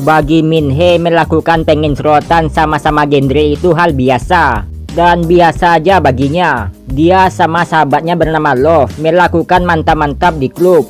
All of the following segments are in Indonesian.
Bagi Minhe, melakukan penginserotan sama-sama genre itu hal biasa. Dan biasa aja baginya. Dia sama sahabatnya bernama Love melakukan mantap-mantap di klub.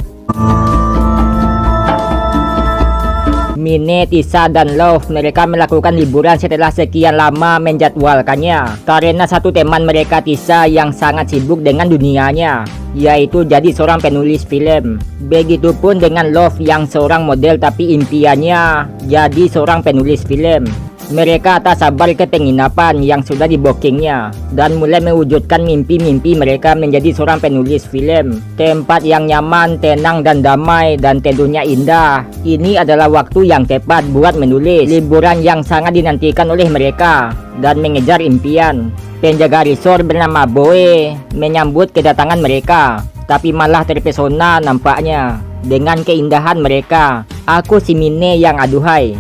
Mine, Tisa, dan Love mereka melakukan liburan setelah sekian lama menjadwalkannya. Karena satu teman mereka, Tisa, yang sangat sibuk dengan dunianya, yaitu jadi seorang penulis film. Begitupun dengan Love yang seorang model tapi impiannya jadi seorang penulis film. Mereka tak sabar ke penginapan yang sudah dibookingnya dan mulai mewujudkan mimpi-mimpi mereka menjadi seorang penulis film. Tempat yang nyaman, tenang, dan damai, dan tentunya indah. Ini adalah waktu yang tepat buat menulis. Liburan yang sangat dinantikan oleh mereka dan mengejar impian. Penjaga resort bernama Boe menyambut kedatangan mereka, tapi malah terpesona nampaknya dengan keindahan mereka. Aku si Mine yang aduhai.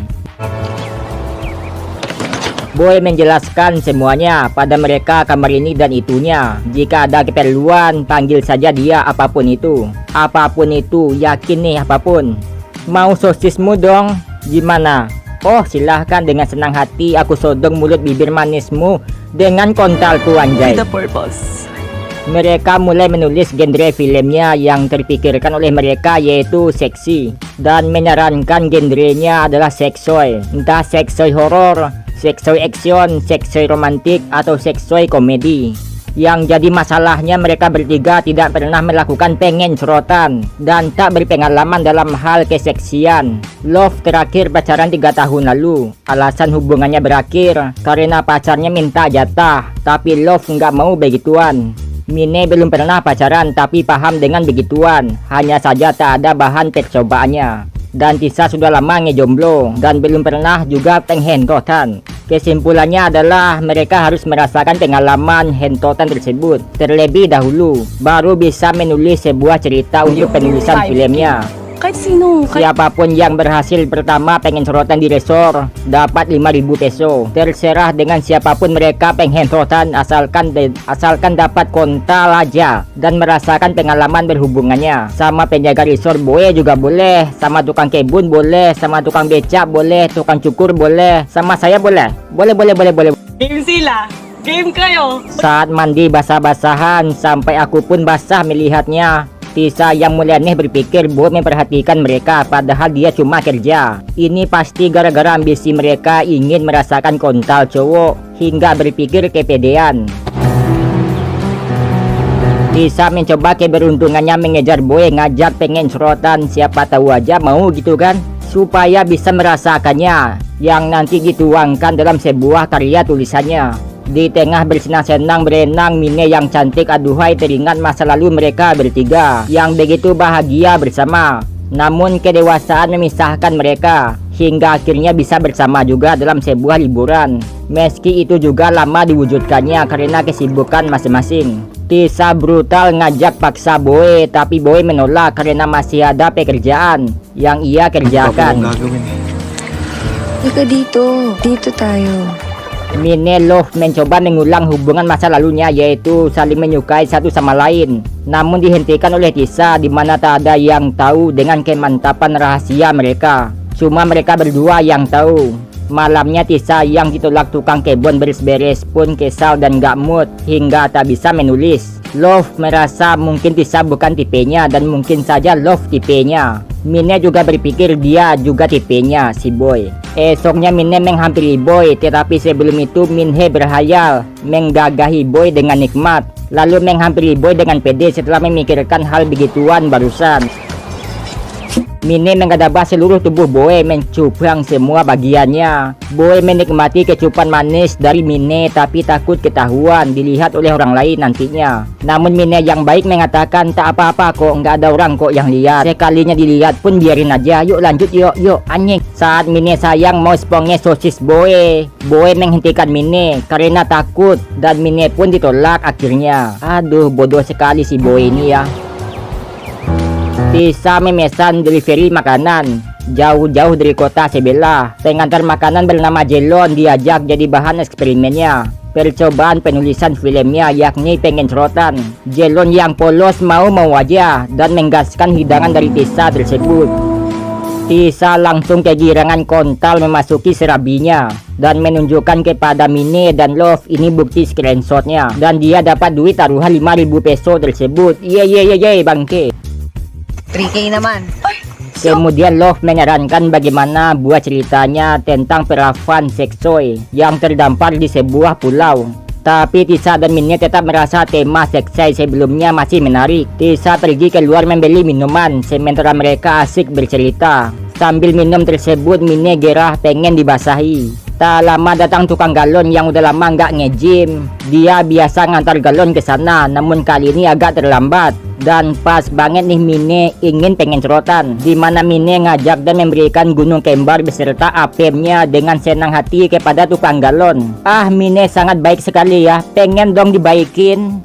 Boy menjelaskan semuanya pada mereka, kamar ini dan itunya. Jika ada keperluan, panggil saja dia, apapun itu. Apapun itu, yakin nih apapun. Mau sosismu dong? Gimana? Oh, silahkan, dengan senang hati aku sodong mulut bibir manismu dengan kontalku, anjay. The purpose. Mereka mulai menulis genre filmnya yang terpikirkan oleh mereka, yaitu seksi. Dan menyarankan genrenya adalah seksoy. Entah seksoy horor, seksoy action, seksoy romantik, atau seksoy komedi. Yang jadi masalahnya mereka bertiga tidak pernah melakukan penginserotan dan tak berpengalaman dalam hal keseksian. Love terakhir pacaran 3 tahun lalu. Alasan hubungannya berakhir karena pacarnya minta jatah, tapi Love nggak mau begituan. Mine belum pernah pacaran tapi paham dengan begituan, hanya saja tak ada bahan percobaannya. Dan Tisa sudah lama ngejomblo dan belum pernah juga penghentotan. Kesimpulannya adalah mereka harus merasakan pengalaman hentotan tersebut terlebih dahulu, baru bisa menulis sebuah cerita untuk penulisan filmnya. Kahit sino. Siapapun yang berhasil pertama penginserotan di resort dapat 5.000 peso. Terserah dengan siapapun mereka penghentotan, asalkan dapat kontal aja dan merasakan pengalaman berhubungannya. Sama penjaga resort Boy juga boleh, sama tukang kebun boleh, sama tukang becak boleh, tukang cukur boleh, sama saya boleh. Boleh. Game sila. Game kayo. Saat mandi basah-basahan sampai aku pun basah melihatnya. Tisa yang mulai aneh berpikir Boy memperhatikan mereka, padahal dia cuma kerja. Ini pasti gara-gara ambisi mereka ingin merasakan kontal cowok hingga berpikir kepedean. Tisa mencoba keberuntungannya mengejar Boy, ngajak pengen serotan, siapa tahu aja mau gitu kan, supaya bisa merasakannya yang nanti dituangkan dalam sebuah karya tulisannya. Di tengah bersenang-senang berenang, Mine yang cantik aduhai teringat masa lalu mereka bertiga yang begitu bahagia bersama. Namun kedewasaan memisahkan mereka hingga akhirnya bisa bersama juga dalam sebuah liburan. Meski itu juga lama diwujudkannya karena kesibukan masing-masing. Tisa brutal ngajak paksa Boy, tapi Boy menolak karena masih ada pekerjaan yang ia kerjakan. Ika dito tayo. Mine Love mencoba mengulang hubungan masa lalunya, yaitu saling menyukai satu sama lain. Namun dihentikan oleh Tisa, di mana tak ada yang tahu dengan kemantapan rahasia mereka. Cuma mereka berdua yang tahu. Malamnya Tisa yang ditolak tukang kebun beres-beres pun kesal dan gak mood hingga tak bisa menulis. Love merasa mungkin Tisa bukan tipenya dan mungkin saja Love tipenya. Mine juga berpikir dia juga tipenya si Boy. Esoknya Mine menghampiri Boy, tetapi sebelum itu Minhe berhayal menggagahi Boy dengan nikmat, lalu menghampiri Boy dengan pede setelah memikirkan hal begituan barusan. Mine menggadabah seluruh tubuh Boy, mencupang semua bagiannya. Boy menikmati kecupan manis dari Mine tapi takut ketahuan dilihat oleh orang lain nantinya. Namun Mine yang baik mengatakan tak apa-apa kok, nggak ada orang kok yang lihat. Sekalinya dilihat pun biarin aja, yuk lanjut yuk anjing. Saat Mine sayang mau spongnya sosis Boy, Boy menghentikan Mine karena takut dan Mine pun ditolak akhirnya. Aduh, bodoh sekali si Boy ini ya. Tisa memesan delivery makanan jauh-jauh dari kota sebelah. Pengantar makanan bernama Jelon diajak jadi bahan eksperimennya, percobaan penulisan filmnya, yakni pengen serotan. Jelon yang polos mau aja dan menggaskan hidangan dari Tisa tersebut. Tisa langsung kegirangan kontal memasuki serabinya dan menunjukkan kepada Mine dan Love ini bukti screenshotnya, dan dia dapat duit taruhan 5.000 peso tersebut. Ye bangke. 3K naman. Kemudian Love menyarankan bagaimana buat ceritanya tentang perawan seksoy yang terdampar di sebuah pulau. Tapi Tisa dan Mine tetap merasa tema seksai sebelumnya masih menarik. Tisa pergi keluar membeli minuman, sementara mereka asik bercerita. Sambil minum tersebut, Mine gerah pengen dibasahi. Tak lama datang tukang galon yang udah lama nggak nge-gym. Dia biasa ngantar galon ke sana, namun kali ini agak terlambat. Dan pas banget nih Mine pengen serotan, dimana Mine ngajak dan memberikan gunung kembar beserta APM-nya dengan senang hati kepada tukang galon. Ah, Mine sangat baik sekali ya, pengen dong dibaikin.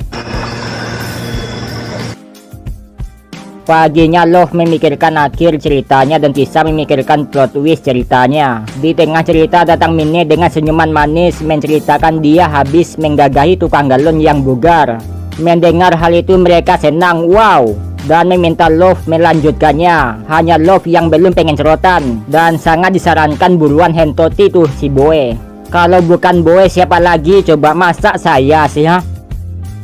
Paginya Love memikirkan akhir ceritanya dan Tisa memikirkan plot twist ceritanya. Di tengah cerita datang Mine dengan senyuman manis menceritakan dia habis menggagahi tukang galon yang bugar. Mendengar hal itu mereka senang, wow, dan meminta Love melanjutkannya. Hanya Love yang belum pengen serotan dan sangat disarankan buruan hentoti tuh si Boy. Kalau bukan Boy siapa lagi coba, masak saya sih ha?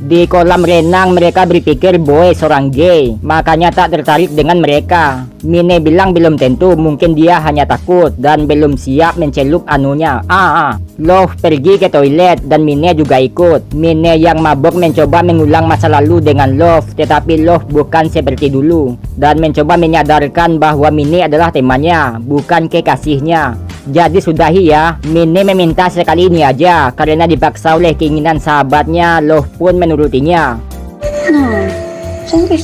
Di kolam renang mereka berpikir Boy seorang gay, makanya tak tertarik dengan mereka. Mine bilang belum tentu, mungkin dia hanya takut dan belum siap mencelup anunya. Love pergi ke toilet dan Mine juga ikut. Mine yang mabok mencoba mengulang masa lalu dengan Love, tetapi Love bukan seperti dulu dan mencoba menyadarkan bahwa Mine adalah temannya, bukan kekasihnya. Jadi sudahi ya, Mine meminta sekali ini aja karena dipaksa oleh keinginan sahabatnya. Love pun menurutinya.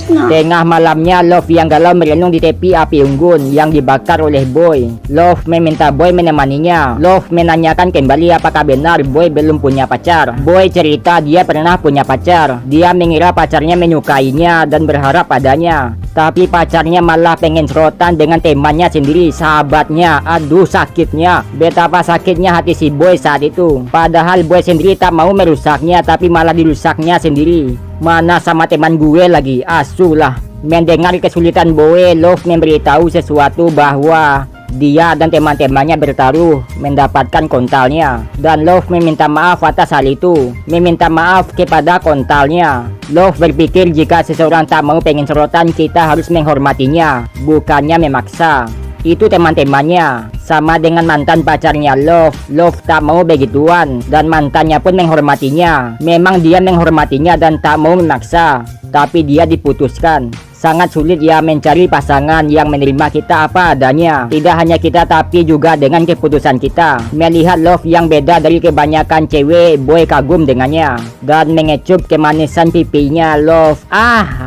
Tengah malamnya Love yang galau merenung di tepi api unggun yang dibakar oleh Boy. Love meminta Boy menemaninya. Love menanyakan kembali apakah benar Boy belum punya pacar. Boy cerita dia pernah punya pacar. Dia mengira pacarnya menyukainya dan berharap padanya, tapi pacarnya malah pengen serotan dengan temannya sendiri, sahabatnya. Aduh sakitnya, betapa sakitnya hati si Boy saat itu. Padahal Boy sendiri tak mau merusaknya, tapi malah dirusaknya sendiri. Mana sama teman gue lagi, asulah. Mendengar kesulitan Boy, Love memberitahu sesuatu bahwa dia dan teman-temannya bertaruh mendapatkan kontalnya, dan Love meminta maaf atas hal itu, meminta maaf kepada kontalnya. Love berpikir jika seseorang tak mau pengen serotan, kita harus menghormatinya, bukannya memaksa. Itu teman-temannya, sama dengan mantan pacarnya Love. Love tak mau begituan dan mantannya pun menghormatinya. Memang dia menghormatinya dan tak mau memaksa, tapi dia diputuskan. Sangat sulit ya mencari pasangan yang menerima kita apa adanya. Tidak hanya kita tapi juga dengan keputusan kita. Melihat Love yang beda dari kebanyakan cewek, Boy kagum dengannya dan mengecup kemanisan pipinya Love.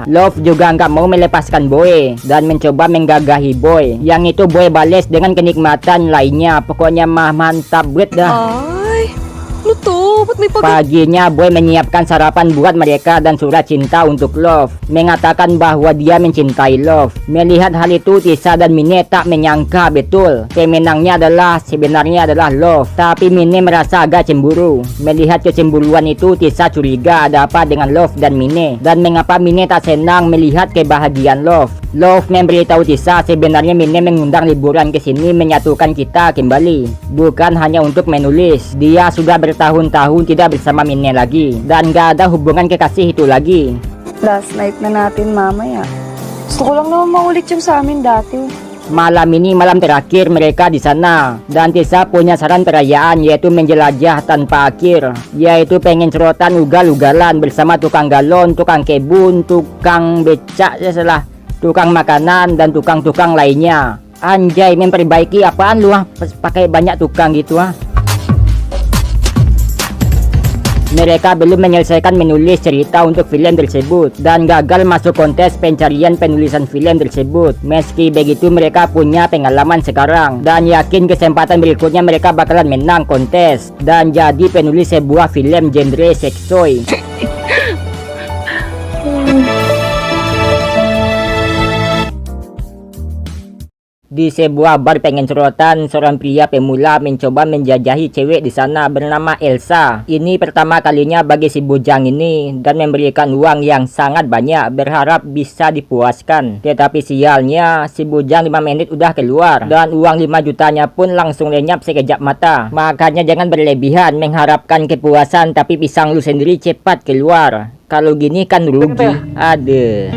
Love juga nggak mau melepaskan Boy dan mencoba menggagahi Boy. Yang itu Boy bales dengan kenikmatan lainnya. Pokoknya mah mantap banget dah. Ano to? Ba't may Paginya Boy menyiapkan sarapan buat mereka dan surat cinta untuk Love, mengatakan bahwa dia mencintai Love. Melihat hal itu Tisa dan Mine tak menyangka betul pemenangnya sebenarnya adalah Love, tapi Mine merasa agak cemburu. Melihat kecemburuan itu Tisa curiga ada apa dengan Love dan Mine, dan mengapa Mine tak senang melihat kebahagiaan Love. Love memberitahu Tisa sebenarnya Mine mengundang liburan ke sini menyatukan kita kembali, bukan hanya untuk menulis. Dia sudah bertahun-tahun tidak bersama Mine lagi dan gak ada hubungan kekasih itu lagi. Last night na natin mamaya. Gusto ko lang naman maulit yung sa amin dati. Malam ini malam terakhir mereka di sana, dan Tisa punya saran perayaan, yaitu menjelajah tanpa akhir, yaitu pengen serotan ugal-ugalan bersama tukang galon, tukang kebun, tukang becak, tukang makanan dan tukang-tukang lainnya. Anjay, memperbaiki apaan lu pakai banyak tukang gitu Mereka belum menyelesaikan menulis cerita untuk film tersebut dan gagal masuk kontes pencarian penulisan film tersebut. Meski begitu mereka punya pengalaman sekarang dan yakin kesempatan berikutnya mereka bakalan menang kontes dan jadi penulis sebuah film genre seksoy. Di sebuah bar pengen sorotan, seorang pria pemula mencoba menjajahi cewek di sana bernama Elsa. Ini pertama kalinya bagi si bujang ini dan memberikan uang yang sangat banyak berharap bisa dipuaskan. Tetapi sialnya si bujang 5 menit udah keluar dan uang 5 jutanya pun langsung lenyap sekejap mata. Makanya jangan berlebihan mengharapkan kepuasan tapi pisang lu sendiri cepat keluar. Kalau gini kan rugi. Ada.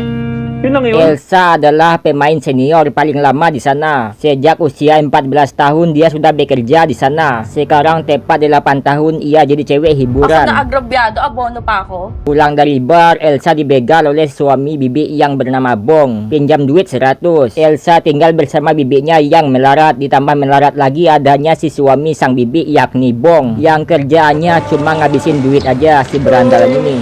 Elsa adalah pemain senior paling lama di sana. Sejak usia 14 tahun dia sudah bekerja di sana. Sekarang tepat 8 tahun ia jadi cewek hiburan. Ako na agrabyado, abono pa ako. Pulang dari bar, Elsa dibegal oleh suami bibi yang bernama Bong. Pinjam duit 100. Elsa tinggal bersama bibinya yang melarat. Ditambah melarat lagi adanya si suami sang bibi yakni Bong, yang kerjaannya cuma ngabisin duit aja si berandalan ini.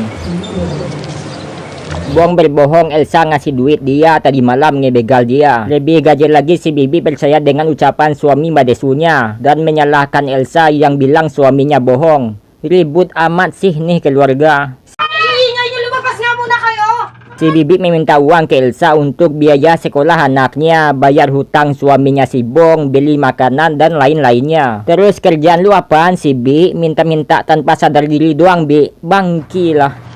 Bong berbohong Elsa ngasih duit dia tadi malam ngebegal dia. Lebih gajer lagi si bibi percaya dengan ucapan suami madesunya dan menyalahkan Elsa yang bilang suaminya bohong. Ribut amat sih nih keluarga. Iingay nyo, lumabas nga muna kayo! Si bibi meminta uang ke Elsa untuk biaya sekolah anaknya, bayar hutang suaminya si Bong, beli makanan dan lain-lainnya. Terus kerjaan lu apaan sih Bi? Minta-minta tanpa sadar diri doang Bi. Bangki lah.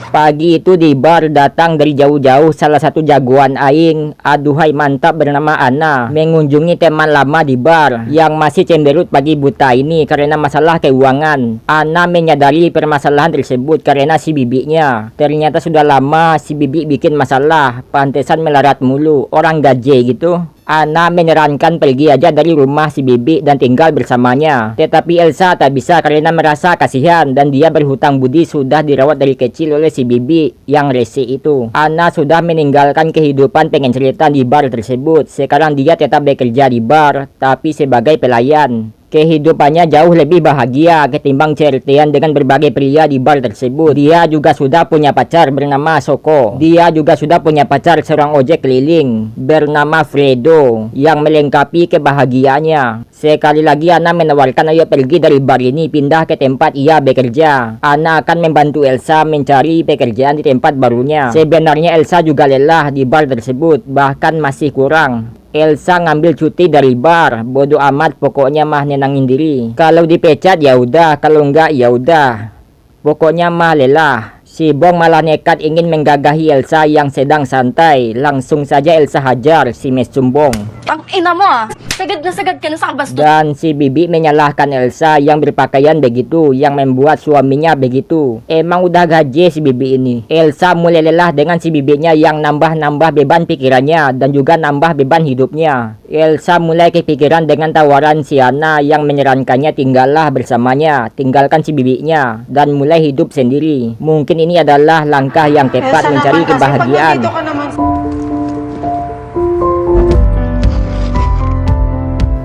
Pagi itu di bar datang dari jauh-jauh salah satu jagoan aing, aduhai mantap bernama Ana, mengunjungi teman lama di bar yang masih cemberut pagi buta ini karena masalah keuangan. Ana menyadari permasalahan tersebut karena si bibinya. Ternyata sudah lama si bibi bikin masalah, pantesan melarat mulu, orang gaje gitu. Ana menyarankan pergi aja dari rumah si bibi dan tinggal bersamanya. Tetapi Elsa tak bisa karena merasa kasihan dan dia berhutang budi sudah dirawat dari kecil oleh si bibi yang rese itu. Ana sudah meninggalkan kehidupan pengen cerita di bar tersebut. Sekarang dia tetap bekerja di bar tapi sebagai pelayan. Kehidupannya jauh lebih bahagia ketimbang ceritian dengan berbagai pria di bar tersebut. Dia juga sudah punya pacar bernama Soko. Dia juga sudah punya pacar seorang ojek keliling bernama Fredo yang melengkapi kebahagiaannya. Sekali lagi Ana menawarkan ayo pergi dari bar ini pindah ke tempat ia bekerja. Ana akan membantu Elsa mencari pekerjaan di tempat barunya. Sebenarnya Elsa juga lelah di bar tersebut, bahkan masih kurang. Elsa ngambil cuti dari bar, bodoh amat pokoknya mah nenangin diri. Kalau dipecat ya udah, kalau enggak ya udah. Pokoknya mah lelah. Si Bong malah nekat ingin menggagahi Elsa yang sedang santai. Langsung saja Elsa hajar si mesum Bong. Ang ina mo ah! Sagad ka na sa kabastos. Dan si bibi menyalahkan Elsa yang berpakaian begitu, yang membuat suaminya begitu. Emang udah gaje si bibi ini. Elsa mulai lelah dengan si bibinya yang nambah-nambah beban pikirannya dan juga nambah beban hidupnya. Elsa mulai kepikiran dengan tawaran si Ana yang menyarankannya tinggallah bersamanya, tinggalkan si bibinya dan mulai hidup sendiri. Mungkin ini adalah langkah yang tepat mencari kebahagiaan.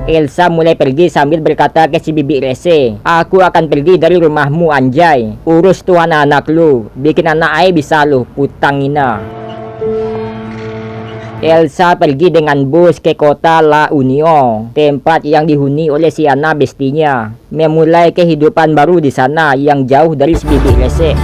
Elsa mulai pergi sambil berkata ke si bibi rese, aku akan pergi dari rumahmu anjay. Urus tuh anak-anak lu, bikin anak ay bisa lu, putangina. Elsa pergi dengan bus ke kota La Union, tempat yang dihuni oleh si Ana bestinya. Memulai kehidupan baru di sana yang jauh dari si bibi rese.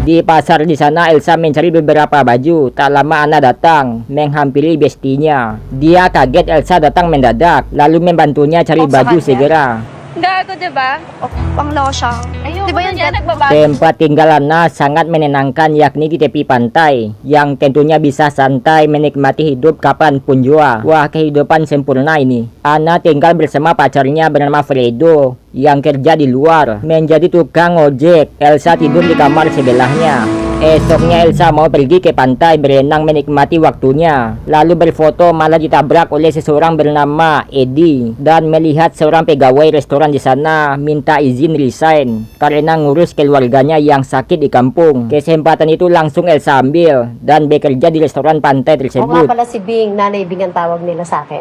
Di pasar di sana Elsa mencari beberapa baju. Tak lama Ana datang menghampiri bestinya. Dia kaget Elsa datang mendadak, lalu membantunya cari baju segera. Gago, diba? O, panglaw siya. Ayun, Di ba yan, yan nagbabago? Tempat tinggal Ana sangat menenangkan yakni di tepi pantai yang tentunya bisa santai menikmati hidup kapanpun jua. Wah, kehidupan sempurna ini. Ana tinggal bersama pacarnya bernama Fredo yang kerja di luar menjadi tukang ojek. Elsa tidur di kamar sebelahnya. Esoknya Elsa mau pergi ke pantai berenang menikmati waktunya. Lalu berfoto malah ditabrak oleh seseorang bernama Eddie dan melihat seorang pegawai restoran di sana minta izin resign karena ngurus keluarganya yang sakit di kampung. Kesempatan itu langsung Elsa ambil dan bekerja di restoran pantai O nga tersebut. pala si Bing, Nanay Bing ang tawag nila sa akin.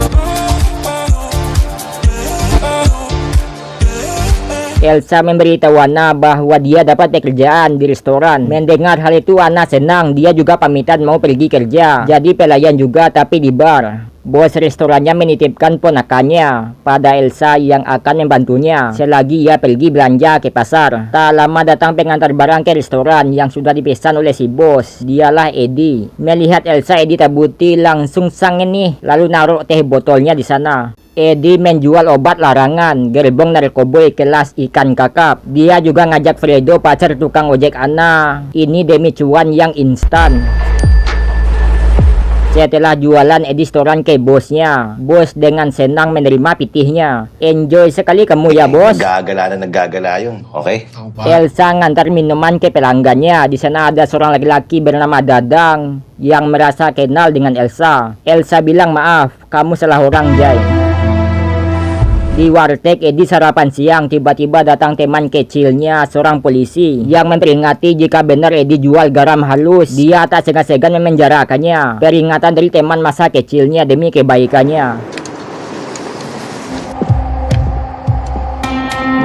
Elsa memberitahu Ana bahwa dia dapat pekerjaan di restoran. Mendengar hal itu Ana senang, dia juga pamitan mau pergi kerja. Jadi pelayan juga tapi di bar. Bos restorannya menitipkan ponakannya pada Elsa yang akan membantunya selagi ia pergi belanja ke pasar. Tak lama datang pengantar barang ke restoran yang sudah dipesan oleh si bos. Dialah Eddie. Melihat Elsa, Eddie tabuti langsung sangin nih, lalu naruh teh botolnya di sana. Eddie menjual obat larangan, gerbong narkoboy kelas ikan kakap. Dia juga ngajak Fredo, pacar tukang ojek Ana, ini demi cuan yang instan. Setelah jualan, Eddie setoran ke bosnya. Bos dengan senang menerima pitihnya. Enjoy sekali kamu ya bos. Naggagala na naggagala yun. Okay? Elsa ngantar minuman ke pelanggannya. Di sana ada seorang laki-laki bernama Dadang yang merasa kenal dengan Elsa. Elsa bilang, maaf, kamu salah orang, Jay. Di warteg Eddie sarapan siang, tiba-tiba datang teman kecilnya, seorang polisi yang memperingati jika benar Eddie jual garam halus. Dia tak segan-segan memenjarakannya. Peringatan dari teman masa kecilnya demi kebaikannya.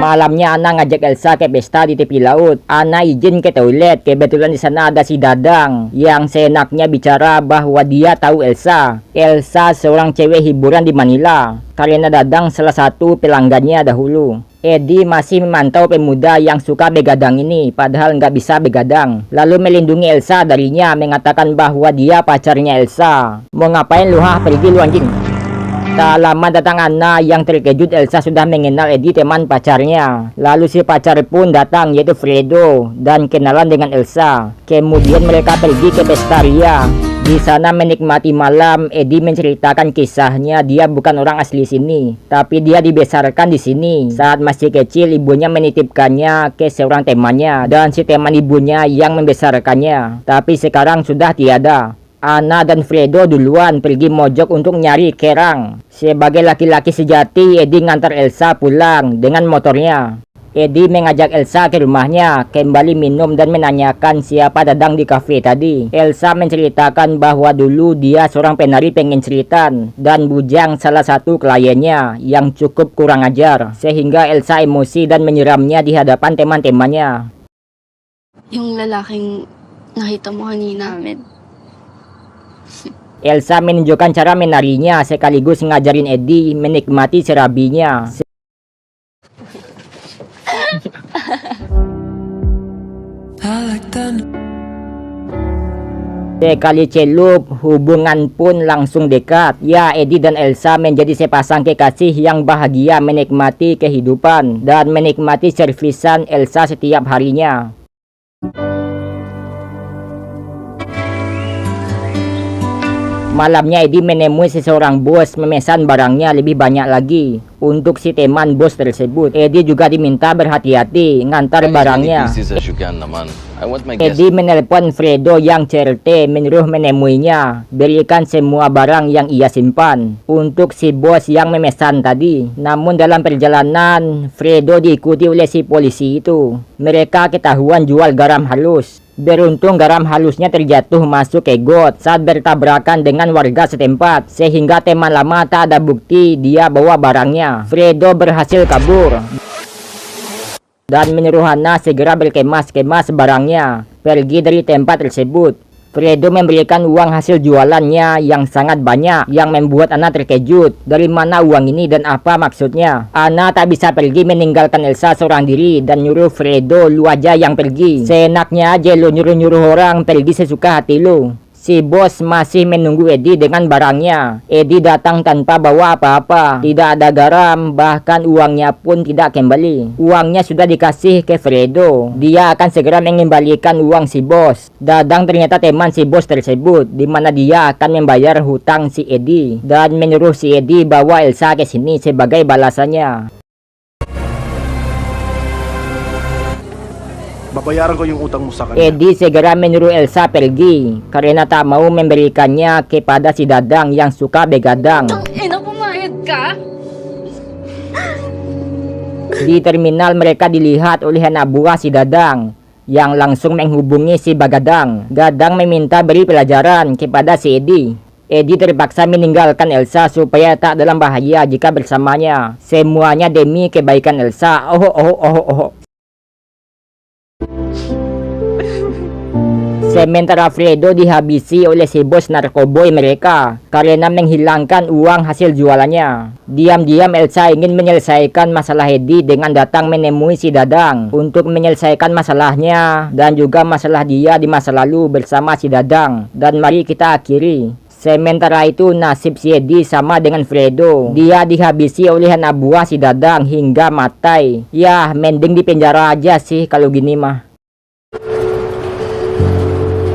Malamnya Ana ngajak Elsa ke pesta di tepi laut. Ana izin ke toilet. Kebetulan di sana ada si Dadang yang seenaknya bicara bahwa dia tahu Elsa. Elsa seorang cewek hiburan di Manila karena Dadang salah satu pelanggannya dahulu. Eddie masih memantau pemuda yang suka begadang ini, padahal nggak bisa begadang. Lalu melindungi Elsa darinya, mengatakan bahwa dia pacarnya Elsa. Mau ngapain lu, pergi lu anjing. Tak lama datang Ana yang terkejut Elsa sudah mengenal Eddie, teman pacarnya. Lalu si pacar pun datang, yaitu Fredo, dan kenalan dengan Elsa. Kemudian mereka pergi ke pesta ria. Di sana menikmati malam. Eddie menceritakan kisahnya. Dia bukan orang asli sini, tapi dia dibesarkan di sini. Saat masih kecil, ibunya menitipkannya ke seorang temannya, dan si teman ibunya yang membesarkannya. Tapi sekarang sudah tiada. Ana dan Fredo duluan pergi mojok untuk nyari kerang. Sebagai laki-laki sejati, Eddie ngantar Elsa pulang dengan motornya. Eddie mengajak Elsa ke rumahnya, kembali minum dan menanyakan siapa Dadang di kafe tadi. Elsa menceritakan bahwa dulu dia seorang penari pengenceritan dan bujang salah satu kliennya yang cukup kurang ajar, sehingga Elsa emosi dan menyiramnya di hadapan teman-temannya. Yung lalaking nakita mo kanina. Elsa menunjukkan cara menarinya sekaligus ngajarin Eddie menikmati serabinya. Sekali celup, hubungan pun langsung dekat. Ya, Eddie dan Elsa menjadi sepasang kekasih yang bahagia menikmati kehidupan dan menikmati servisan Elsa setiap harinya. Malamnya Eddie menemui seseorang bos memesan barangnya lebih banyak lagi untuk si teman bos tersebut. Eddie juga diminta berhati-hati ngantar barangnya. Eddie menelpon Fredo yang CRT menyuruh menemuinya, berikan semua barang yang ia simpan untuk si bos yang memesan tadi. Namun dalam perjalanan, Fredo diikuti oleh si polisi itu. Mereka ketahuan jual garam halus. Beruntung garam halusnya terjatuh masuk ke got saat bertabrakan dengan warga setempat, sehingga teman lama tak ada bukti dia bawa barangnya. Fredo berhasil kabur dan menyuruh Hana segera berkemas-kemas barangnya pergi dari tempat tersebut. Fredo memberikan uang hasil jualannya yang sangat banyak, yang membuat Ana terkejut. Dari mana uang ini dan apa maksudnya? Ana tak bisa pergi meninggalkan Elsa seorang diri dan nyuruh Fredo, lu aja yang pergi. Seenaknya aja lu nyuruh-nyuruh orang pergi sesuka hati lu. Si bos masih menunggu Eddie dengan barangnya. Eddie datang tanpa bawa apa-apa. Tidak ada garam, bahkan uangnya pun tidak kembali. Uangnya sudah dikasih ke Fredo. Dia akan segera mengembalikan uang si bos. Dadang ternyata teman si bos tersebut, di mana dia akan membayar hutang si Eddie dan menyuruh si Eddie bawa Elsa ke sini sebagai balasannya. Babayaran ko yung utang mo sa kanya. Eddie segera menyuruh Elsa pergi karena tak mau memberikannya kepada si Dadang yang suka begadang. Ina, pumayad ka? Di terminal mereka dilihat oleh anak buah si Dadang yang langsung menghubungi si Bagadang. Gadang meminta beri pelajaran kepada si Eddie. Eddie terpaksa meninggalkan Elsa supaya tak dalam bahaya jika bersamanya. Semuanya demi kebaikan Elsa. Sementara Fredo dihabisi oleh si bos narkoboy mereka karena menghilangkan uang hasil jualannya. Diam-diam Elsa ingin menyelesaikan masalah Hedi dengan datang menemui si Dadang untuk menyelesaikan masalahnya dan juga masalah dia di masa lalu bersama si Dadang. Dan mari kita akhiri. Sementara itu nasib si Hedi sama dengan Fredo. Dia dihabisi oleh anak buah si Dadang hingga mati. Yah, mending di penjara aja sih kalau gini mah.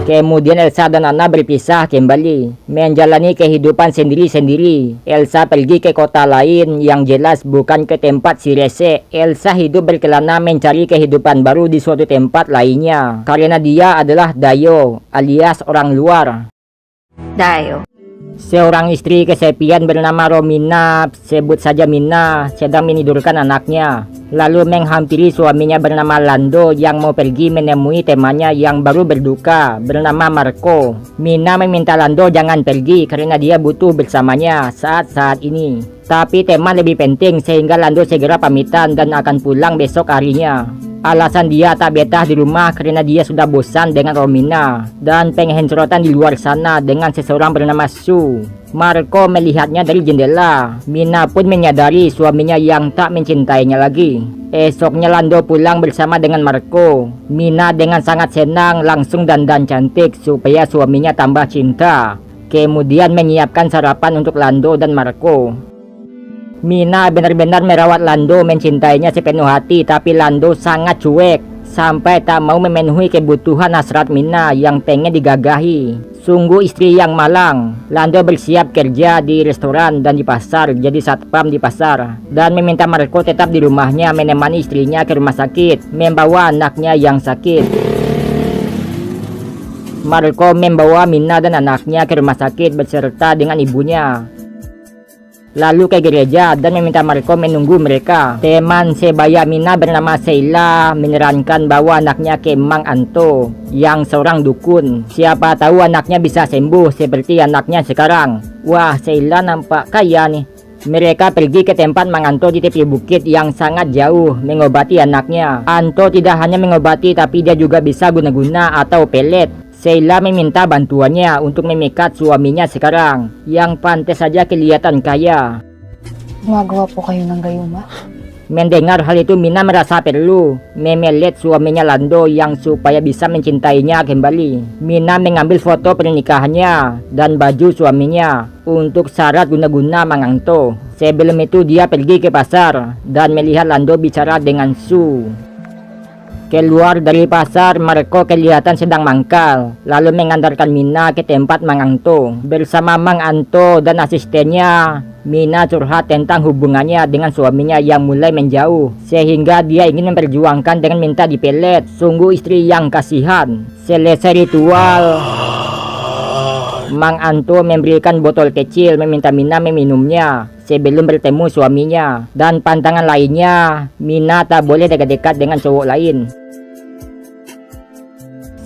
Kemudian Elsa dan Anna berpisah kembali, menjalani kehidupan sendiri-sendiri. Elsa pergi ke kota lain yang jelas bukan ke tempat si Rese. Elsa hidup berkelana mencari kehidupan baru di suatu tempat lainnya, karena dia adalah Dayo, alias orang luar. Dayo. Seorang istri kesepian bernama Romina, sebut saja Mina, sedang menidurkan anaknya. Lalu menghampiri suaminya bernama Lando yang mau pergi menemui temannya yang baru berduka bernama Marco. Mina meminta Lando jangan pergi karena dia butuh bersamanya saat-saat ini. Tapi teman lebih penting sehingga Lando segera pamitan dan akan pulang besok harinya. Alasan dia tak betah di rumah karena dia sudah bosan dengan Romina dan pengen sorotan di luar sana dengan seseorang bernama Su. Marco melihatnya dari jendela. Mina pun menyadari suaminya yang tak mencintainya lagi. Esoknya Lando pulang bersama dengan Marco. Mina dengan sangat senang langsung dandan cantik supaya suaminya tambah cinta. Kemudian menyiapkan sarapan untuk Lando dan Marco. Mina benar-benar merawat Lando, mencintainya sepenuh hati, tapi Lando sangat cuek sampai tak mau memenuhi kebutuhan hasrat Mina yang pengen digagahi. Sungguh istri yang malang. Lando bersiap kerja di restoran dan di pasar, jadi satpam di pasar, dan meminta Marco tetap di rumahnya menemani istrinya ke rumah sakit, membawa anaknya yang sakit. Marco membawa Mina dan anaknya ke rumah sakit beserta dengan ibunya. Lalu ke gereja dan meminta Marco menunggu mereka. Teman sebaya Mina bernama Sheila menyarankan bawa anaknya ke Mang Anto yang seorang dukun. Siapa tahu anaknya bisa sembuh seperti anaknya sekarang. Wah, Sheila nampak kaya nih. Mereka pergi ke tempat Mang Anto di tepi bukit yang sangat jauh mengobati anaknya. Anto tidak hanya mengobati tapi dia juga bisa guna-guna atau pelet. Sheila meminta bantuannya untuk memikat suaminya sekarang yang pantas saja kelihatan kaya. Gumagawa po kayo ng gayuma? Mendengar hal itu Mina merasa perlu memelet suaminya Lando yang supaya bisa mencintainya kembali. Mina mengambil foto pernikahannya dan baju suaminya untuk syarat guna-guna Mang Anto. Sebelum itu dia pergi ke pasar dan melihat Lando bicara dengan Su. Keluar dari pasar, Marco kelihatan sedang mangkal, lalu mengantarkan Mina ke tempat Mang Anto. Bersama Mang Anto dan asistennya, Mina curhat tentang hubungannya dengan suaminya yang mulai menjauh, sehingga dia ingin memperjuangkan dengan minta dipelet. Sungguh istri yang kasihan. Selesai ritual, Mang Anto memberikan botol kecil, meminta Mina meminumnya sebelum bertemu suaminya. Dan pantangan lainnya, Mina tak boleh dekat-dekat dengan cowok lain.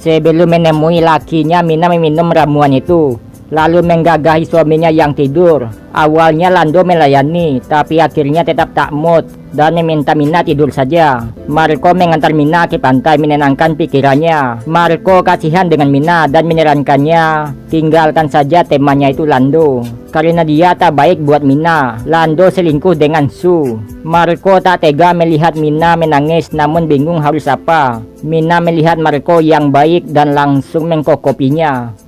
Sebelum menemui lakinya, Mina meminum ramuan itu, lalu menggagahi suaminya yang tidur. Awalnya Lando melayani, tapi akhirnya tetap tak mood dan meminta Mina tidur saja. Marco mengantar Mina ke pantai menenangkan pikirannya. Marco kasihan dengan Mina dan menyarankannya tinggalkan saja temannya itu Lando, karena dia tak baik buat Mina. Lando selingkuh dengan Su. Marco tak tega melihat Mina menangis namun bingung harus apa. Mina melihat Marco yang baik dan langsung mengkokopinya.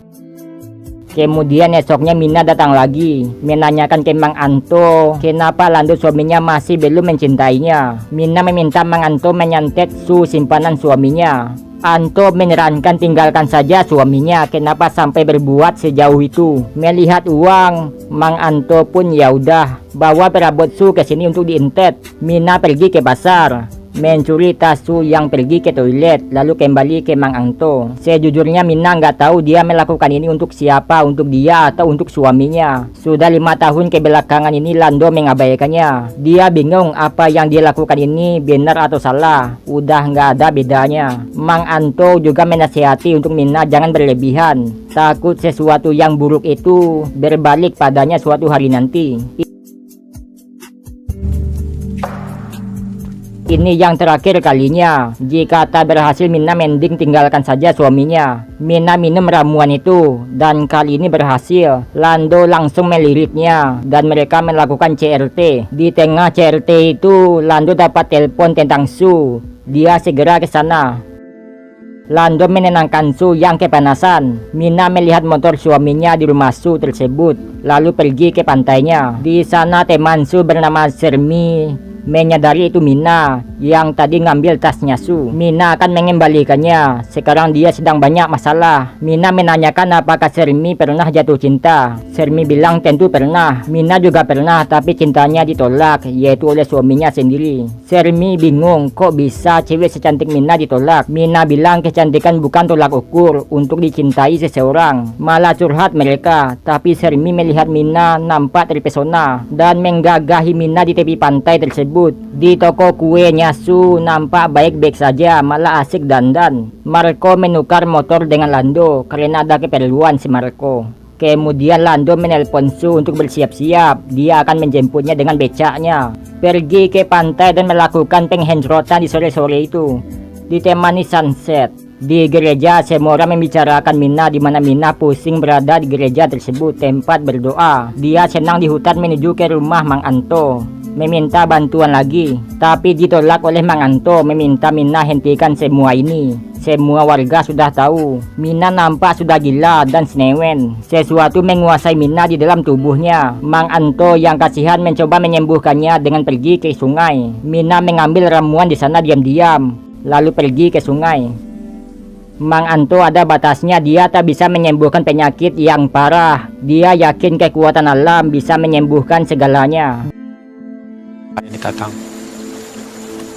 Kemudian esoknya Mina datang lagi menanyakan ke Mang Anto kenapa Lando suaminya masih belum mencintainya. Mina meminta Mang Anto menyantet Su simpanan suaminya. Anto menyarankan tinggalkan saja suaminya, kenapa sampai berbuat sejauh itu. Melihat uang, Mang Anto pun ya udah bawa perabot Su ke sini untuk dientet. Mina pergi ke pasar mencuri tas Su yang pergi ke toilet lalu kembali ke Mang Anto. Sejujurnya Mina nggak tahu dia melakukan ini untuk siapa, untuk dia atau untuk suaminya. Sudah 5 tahun kebelakangan ini Lando mengabaikannya. Dia bingung apa yang dia lakukan ini benar atau salah. Udah nggak ada bedanya. Mang Anto juga menasihati untuk Mina jangan berlebihan, takut sesuatu yang buruk itu berbalik padanya suatu hari nanti. Ini Ini yang terakhir kalinya. Jika tak berhasil, Mina mending tinggalkan saja suaminya. Mina minum ramuan itu dan kali ini berhasil. Lando langsung meliriknya dan mereka melakukan CRT. Di tengah CRT itu, Lando dapat telepon tentang Su. Dia segera ke sana. Lando menenangkan Su yang kepanasan. Mina melihat motor suaminya di rumah Su tersebut, lalu pergi ke pantainya. Di sana teman Su bernama Sermi menyadari itu Mina yang tadi ngambil tasnya Su. Mina akan mengembalikannya. Sekarang dia sedang banyak masalah. Mina menanyakan apakah Sermi pernah jatuh cinta. Sermi bilang tentu pernah. Mina juga pernah, tapi cintanya ditolak, yaitu oleh suaminya sendiri. Sermi bingung kok bisa cewek secantik Mina ditolak. Mina bilang kecantikan bukan tolak ukur untuk dicintai seseorang. Malah curhat mereka. Tapi Sermi melihat Mina nampak terpesona dan menggagahi Mina di tepi pantai tersebut. Di toko kuenya Su nampak baik-baik saja, malah asik dandan. Marco menukar motor dengan Lando karena ada keperluan si Marco. Kemudian Lando menelpon Su untuk bersiap-siap. Dia akan menjemputnya dengan becaknya. Pergi ke pantai dan melakukan penghenrotan di sore-sore itu. Ditemani sunset. Di gereja semua orang membicarakan Mina, di mana Mina pusing berada di gereja tersebut tempat berdoa. Dia senang di hutan menuju ke rumah Mang Anto, meminta bantuan lagi, tapi ditolak oleh Mang Anto, meminta Mina hentikan semua ini. Semua warga sudah tahu Mina nampak sudah gila dan senewen. Sesuatu menguasai Mina di dalam tubuhnya. Mang Anto yang kasihan mencoba menyembuhkannya dengan pergi ke sungai. Mina mengambil ramuan di sana diam-diam, lalu pergi ke sungai. Mang Anto ada batasnya, dia tak bisa menyembuhkan penyakit yang parah. Dia yakin kekuatan alam bisa menyembuhkan segalanya. Ni Tatang.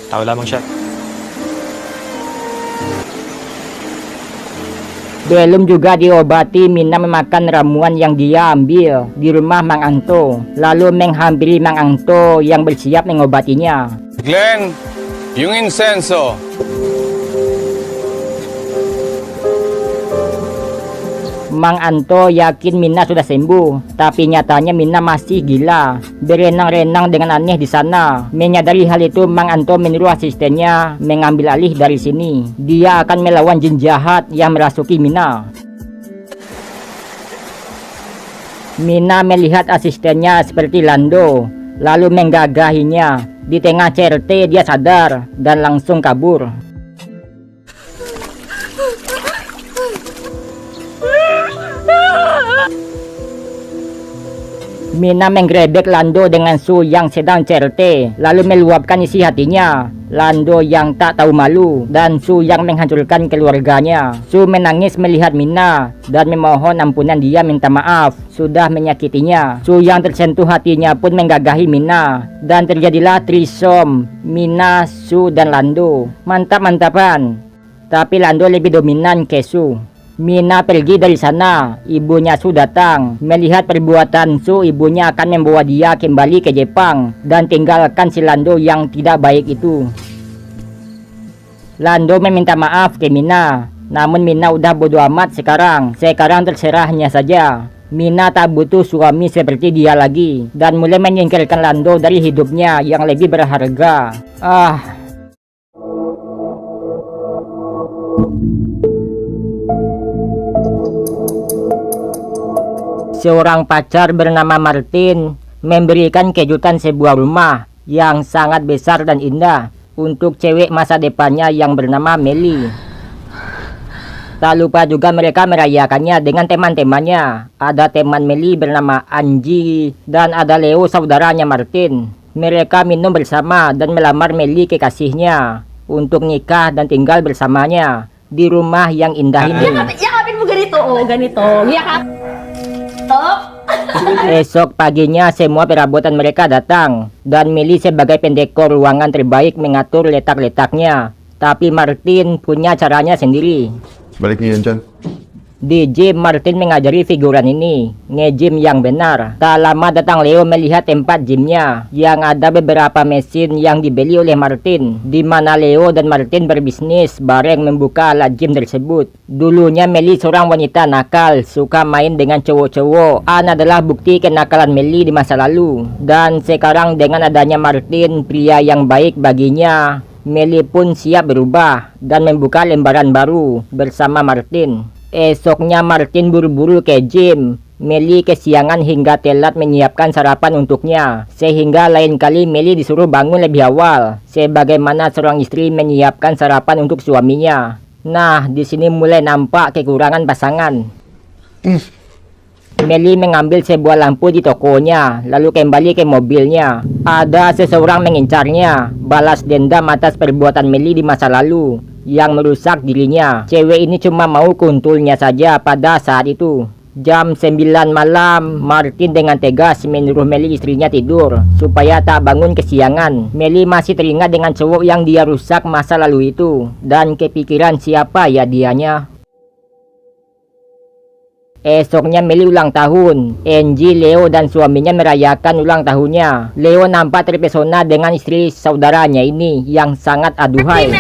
Tahu lamang siya. Belum juga diobati, Mina memakan ramuan yang dia ambil di rumah Mang Anto, lalu menghampiri Mang Anto yang bersiap mengobatinya. Glenn, yung insenso. Mang Anto yakin Mina sudah sembuh, tapi nyatanya Mina masih gila, berenang-renang dengan aneh di sana. Menyadari hal itu, Mang Anto menyuruh asistennya mengambil alih dari sini. Dia akan melawan jin jahat yang merasuki Mina. Mina melihat asistennya seperti Lando, lalu menggagahinya. Di tengah CRT dia sadar dan langsung kabur. Mina menggerebek Lando dengan Su yang sedang CRT, lalu meluapkan isi hatinya. Lando yang tak tahu malu dan Su yang menghancurkan keluarganya. Su menangis melihat Mina dan memohon ampunan. Dia minta maaf sudah menyakitinya. Su yang tersentuh hatinya pun menggagahi Mina dan terjadilah trisom Mina, Su dan Lando. Mantap-mantapan. Tapi Lando lebih dominan ke Su. Mina pergi dari sana. Ibunya Su datang. Melihat perbuatan Su, ibunya akan membawa dia kembali ke Jepang dan tinggalkan si Lando yang tidak baik itu. Lando meminta maaf ke Mina, namun Mina udah bodo amat sekarang. Sekarang terserahnya saja. Mina tak butuh suami seperti dia lagi dan mulai menyingkirkan Lando dari hidupnya yang lebih berharga. Seorang pacar bernama Martin memberikan kejutan sebuah rumah yang sangat besar dan indah untuk cewek masa depannya yang bernama Melly. Tak lupa juga mereka merayakannya dengan teman-temannya. Ada teman Melly bernama Angie dan ada Leo saudaranya Martin. Mereka minum bersama dan melamar Melly kekasihnya untuk nikah dan tinggal bersamanya di rumah yang indah ini. Yakapin mo ganito, ganito. Yakap. Esok paginya semua perabotan mereka datang dan Melly sebagai pendekor ruangan terbaik mengatur letak-letaknya. Tapi Martin punya caranya sendiri. Balik niyo yan dyan. Di gym, Martin mengajari figuran ini nge-gym yang benar. Tak lama datang Leo melihat tempat gymnya yang ada beberapa mesin yang dibeli oleh Martin, di mana Leo dan Martin berbisnis bareng membuka alat gym tersebut. Dulunya Melly seorang wanita nakal, suka main dengan cowok-cowok. An adalah bukti kenakalan Melly di masa lalu. Dan sekarang dengan adanya Martin, pria yang baik baginya, Meli pun siap berubah dan membuka lembaran baru bersama Martin. Esoknya Martin buru-buru ke gym. Meli kesiangan hingga telat menyiapkan sarapan untuknya, sehingga lain kali Meli disuruh bangun lebih awal, sebagaimana seorang istri menyiapkan sarapan untuk suaminya. Nah, di sini mulai nampak kekurangan pasangan. Meli mengambil sebuah lampu di tokonya, lalu kembali ke mobilnya. Ada seseorang mengincarnya, balas dendam atas perbuatan Meli di masa lalu yang merusak dirinya. Cewek ini cuma mau kuntulnya saja pada saat itu. Jam 9 malam, Martin dengan tegas menyuruh Meli istrinya tidur supaya tak bangun kesiangan. Meli masih teringat dengan cowok yang dia rusak masa lalu itu, dan kepikiran siapa ya dianya. Esoknya Meli ulang tahun. Angie, Leo dan suaminya merayakan ulang tahunnya. Leo nampak terpesona dengan istri saudaranya ini yang sangat aduhai.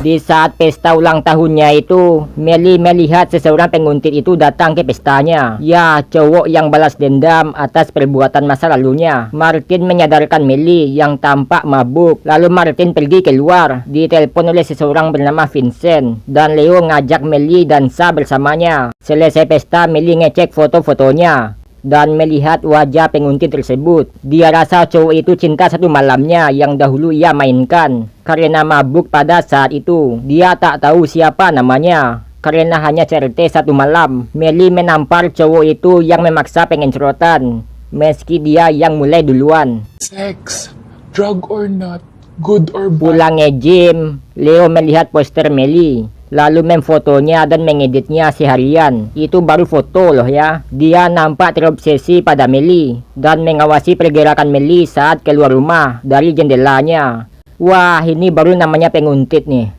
Di saat pesta ulang tahunnya itu, Meli melihat seseorang penguntit itu datang ke pestanya. Ya, cowok yang balas dendam atas perbuatan masa lalunya. Martin menyadarkan Meli yang tampak mabuk. Lalu Martin pergi keluar, ditelepon oleh seseorang bernama Vincent. Dan Leo ngajak Meli dansa bersamanya. Selesai pesta, Meli ngecek foto-fotonya dan melihat wajah penguntit tersebut. Dia rasa cowok itu cinta satu malamnya yang dahulu ia mainkan. Karena mabuk pada saat itu, dia tak tahu siapa namanya. Karena hanya CRT satu malam, Meli menampar cowok itu yang memaksa pengen cerotan, meski dia yang mulai duluan. Sex, drug or not, good or bad. Pulang nge-gym, Leo melihat poster Meli, lalu memfotonya dan mengeditnya seharian. Itu baru foto loh ya. Dia nampak terobsesi pada Meli dan mengawasi pergerakan Meli saat keluar rumah dari jendelanya. Wah, ini baru namanya penguntit nih.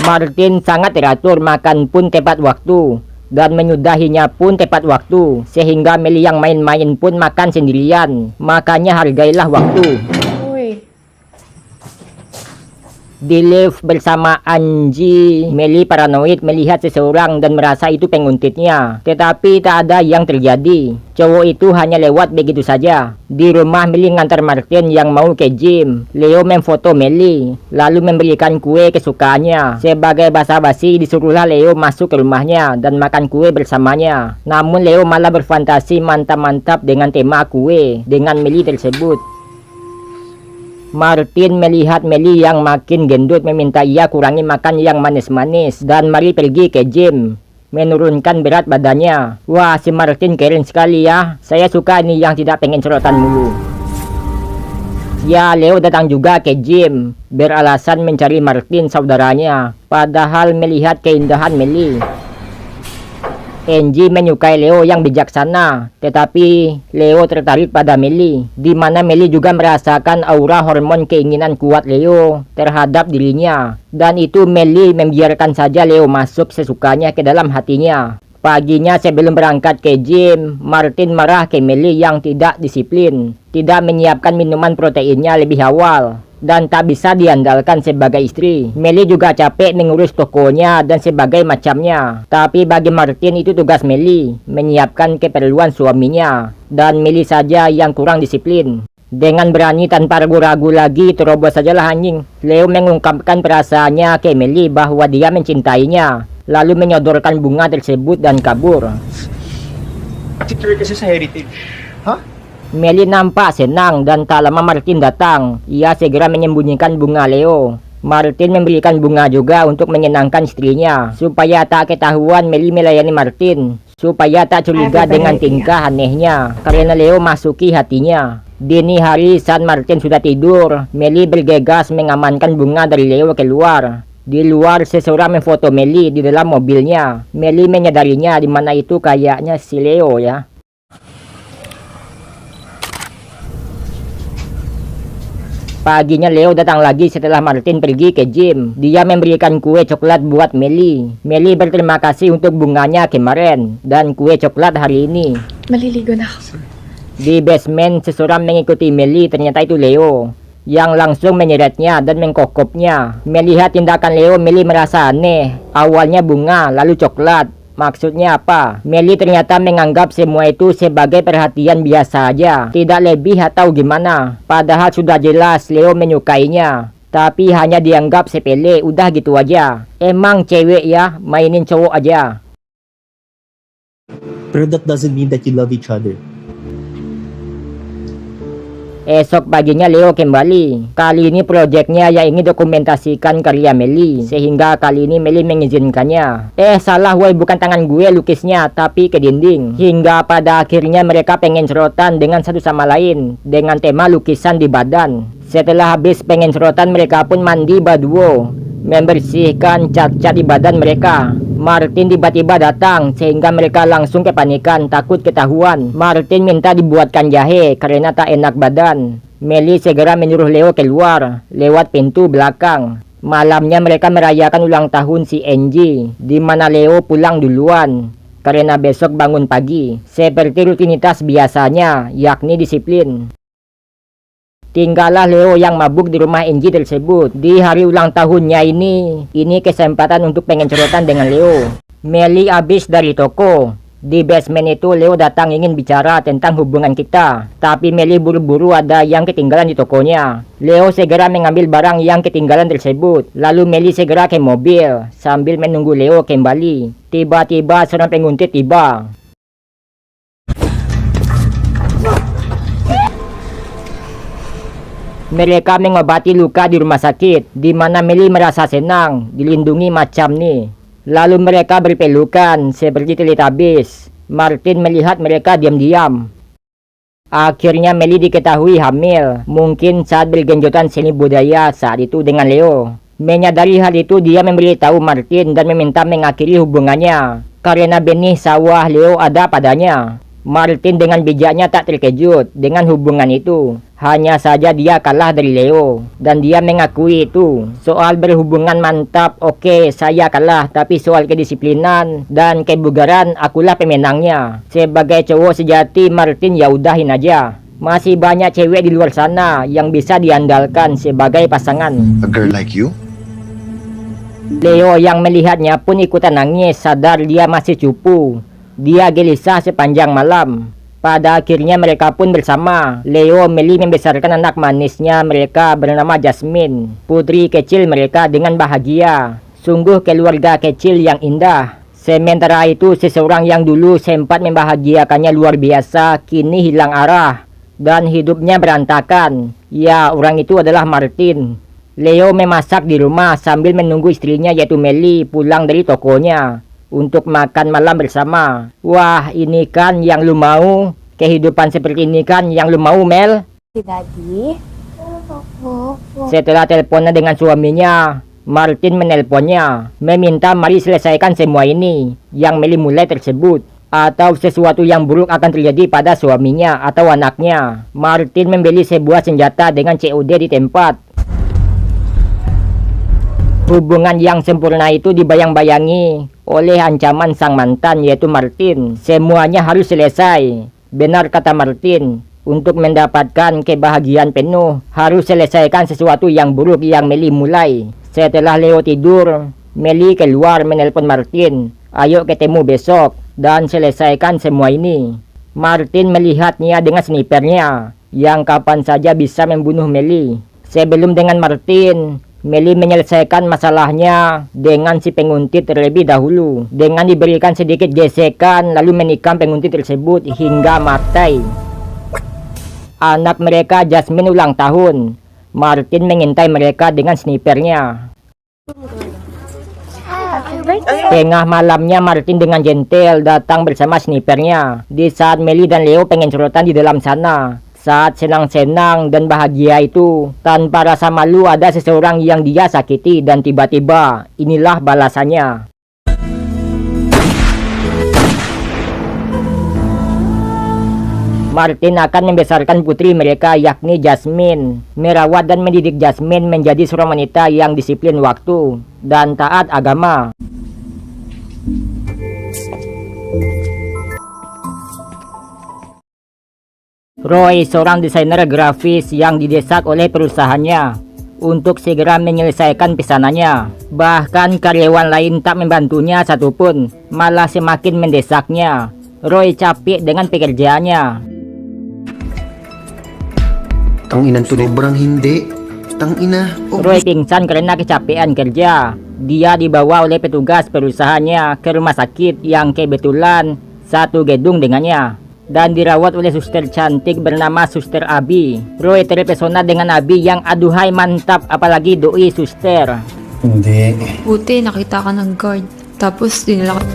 Martin sangat teratur, makan pun tepat waktu dan menyudahinya pun tepat waktu, sehingga Meli yang main-main pun makan sendirian. Makanya hargailah waktu. Di lift bersama Angie, Meli paranoid melihat seseorang dan merasa itu penguntitnya. Tetapi tak ada yang terjadi. Cowok itu hanya lewat begitu saja. Di rumah, Meli ngantar Martin yang mau ke gym. Leo memfoto Meli, lalu memberikan kue kesukaannya. Sebagai basa-basi, disuruhlah Leo masuk ke rumahnya dan makan kue bersamanya. Namun Leo malah berfantasi mantap-mantap dengan tema kue dengan Meli tersebut. Martin melihat Meli yang makin gendut meminta ia kurangi makan yang manis-manis dan mari pergi ke gym, menurunkan berat badannya. Wah, si Martin keren sekali ya. Saya suka nih yang tidak pengen cerotan mulu. Ya, Leo datang juga ke gym beralasan mencari Martin saudaranya, padahal melihat keindahan Meli. Angie menyukai Leo yang bijaksana, tetapi Leo tertarik pada Meli, di mana Meli juga merasakan aura hormon keinginan kuat Leo terhadap dirinya. Dan itu Meli membiarkan saja Leo masuk sesukanya ke dalam hatinya. Paginya sebelum berangkat ke gym, Martin marah ke Meli yang tidak disiplin, tidak menyiapkan minuman proteinnya lebih awal, dan tak bisa diandalkan sebagai istri. Meli juga capek mengurus tokonya dan sebagai macamnya. Tapi bagi Martin itu tugas Meli, menyiapkan keperluan suaminya, dan Meli saja yang kurang disiplin. Dengan berani tanpa ragu-ragu lagi, terobos sajalah anjing. Leo mengungkapkan perasaannya ke Meli bahwa dia mencintainya, lalu menyodorkan bunga tersebut dan kabur. Secure kasi sa heritage. Meli nampak senang dan tak lama Martin datang. Ia segera menyembunyikan bunga Leo. Martin memberikan bunga juga untuk menyenangkan istrinya, supaya tak ketahuan Meli melayani Martin, supaya tak curiga dengan tingkah anehnya, karena Leo masuki hatinya. Dini hari saat Martin sudah tidur, Meli bergegas mengamankan bunga dari Leo keluar. Di luar, seseorang memfoto Meli di dalam mobilnya. Meli menyadarinya di mana itu kayaknya si Leo ya. Paginya Leo datang lagi setelah Martin pergi ke gym. Dia memberikan kue coklat buat Meli. Meli berterima kasih untuk bunganya kemarin dan kue coklat hari ini. Maliligo na ako. Di basement, seseorang mengikuti Meli, ternyata itu Leo, yang langsung menyeretnya dan mengkokopnya. Melihat tindakan Leo, Meli merasa aneh. Awalnya bunga, lalu coklat, Maksudnya apa? Meli ternyata menganggap semua itu sebagai perhatian biasa aja, tidak lebih atau gimana. Padahal sudah jelas Leo menyukainya, tapi hanya dianggap sepele, udah gitu aja. Emang cewek ya, mainin cowok aja. Pero that doesn't mean that you love each other. Esok paginya Leo kembali. Kali ini proyeknya yang ingin dokumentasikan karya Meli, sehingga kali ini Meli mengizinkannya. Salah woy, bukan tangan gue lukisnya, tapi ke dinding. Hingga pada akhirnya mereka pengen serotan dengan satu sama lain, dengan tema lukisan di badan. Setelah habis pengen serotan, mereka pun mandi berdua, membersihkan cat-cat di badan mereka. Martin tiba-tiba datang sehingga mereka langsung kepanikan, takut ketahuan. Martin minta dibuatkan jahe karena tak enak badan. Meli segera menyuruh Leo keluar lewat pintu belakang. Malamnya mereka merayakan ulang tahun si Angie, di mana Leo pulang duluan karena besok bangun pagi seperti rutinitas biasanya, yakni disiplin. Tinggallah Leo yang mabuk di rumah Angie tersebut. Di hari ulang tahunnya ini kesempatan untuk pengen cerotan dengan Leo. Meli habis dari toko. Di basement itu Leo datang ingin bicara tentang hubungan kita, tapi Meli buru-buru ada yang ketinggalan di tokonya. Leo segera mengambil barang yang ketinggalan tersebut. Lalu Meli segera ke mobil sambil menunggu Leo kembali. Tiba-tiba seorang penguntit tiba. Mereka mengobati luka di rumah sakit, di mana Meli merasa senang dilindungi macam nih. Lalu mereka berpelukan seperti Teletubbies. Martin melihat mereka diam-diam. Akhirnya Meli diketahui hamil, mungkin saat bergenjotan seni budaya saat itu dengan Leo. Menyadari hal itu, dia memberitahu Martin dan meminta mengakhiri hubungannya karena benih sawah Leo ada padanya. Martin dengan bijaknya tak terkejut dengan hubungan itu. Hanya saja dia kalah dari Leo, dan dia mengakui itu. Soal berhubungan mantap, oke, saya kalah, tapi soal kedisiplinan dan kebugaran, akulah pemenangnya. Sebagai cowok sejati, Martin ya udahin aja. Masih banyak cewek di luar sana yang bisa diandalkan sebagai pasangan. A girl like you? Leo yang melihatnya pun ikutan nangis, sadar dia masih cupu. Dia gelisah sepanjang malam. Pada akhirnya mereka pun bersama. Leo Meli membesarkan anak manisnya mereka bernama Jasmine, putri kecil mereka dengan bahagia. Sungguh keluarga kecil yang indah. Sementara itu seseorang yang dulu sempat membahagiakannya luar biasa kini hilang arah dan hidupnya berantakan. Ya, orang itu adalah Martin. Leo memasak di rumah sambil menunggu istrinya yaitu Meli pulang dari tokonya untuk makan malam bersama. Wah, ini kan yang lu mau. Kehidupan seperti ini kan yang lu mau, Mel. Daddy. Setelah teleponnya dengan suaminya, Martin menelponnya, meminta mari selesaikan semua ini yang Meli mulai tersebut, atau sesuatu yang buruk akan terjadi pada suaminya atau anaknya. Martin membeli sebuah senjata dengan COD di tempat. Hubungan yang sempurna itu dibayang-bayangi oleh ancaman sang mantan yaitu Martin. Semuanya harus selesai. Benar kata Martin, untuk mendapatkan kebahagiaan penuh harus selesaikan sesuatu yang buruk yang Meli mulai. Setelah Leo tidur, Meli keluar menelpon Martin, ayo ketemu besok dan selesaikan semua ini. Martin melihatnya dengan snipernya yang kapan saja bisa membunuh Meli. Sebelum dengan Martin, Meli menyelesaikan masalahnya dengan si penguntit terlebih dahulu, dengan diberikan sedikit gesekan lalu menikam penguntit tersebut hingga mati. Anak mereka Jasmine ulang tahun. Martin mengintai mereka dengan snipernya. Tengah malamnya Martin dengan gentle datang bersama snipernya. Di saat Meli dan Leo pengen serotan di dalam sana. Saat senang-senang dan bahagia itu, tanpa rasa malu ada seseorang yang dia sakiti dan tiba-tiba inilah balasannya. Martin akan membesarkan putri mereka yakni Jasmine, merawat dan mendidik Jasmine menjadi seorang wanita yang disiplin waktu dan taat agama. Roy, seorang desainer grafis yang didesak oleh perusahaannya, untuk segera menyelesaikan pesanannya. Bahkan karyawan lain tak membantunya satupun, malah semakin mendesaknya. Roy capek dengan pekerjaannya. Tanginan to, sobrang hindi. Tangina. Roy pingsan karena kecapean kerja. Dia dibawa oleh petugas perusahaannya ke rumah sakit yang kebetulan satu gedung dengannya, dan dirawat oleh suster cantik bernama Suster Abi. Roy terpesona dengan Abi yang aduhai mantap, apalagi doi suster. Hindi. Buti nakita ka ng guard. Tapos dinala ka.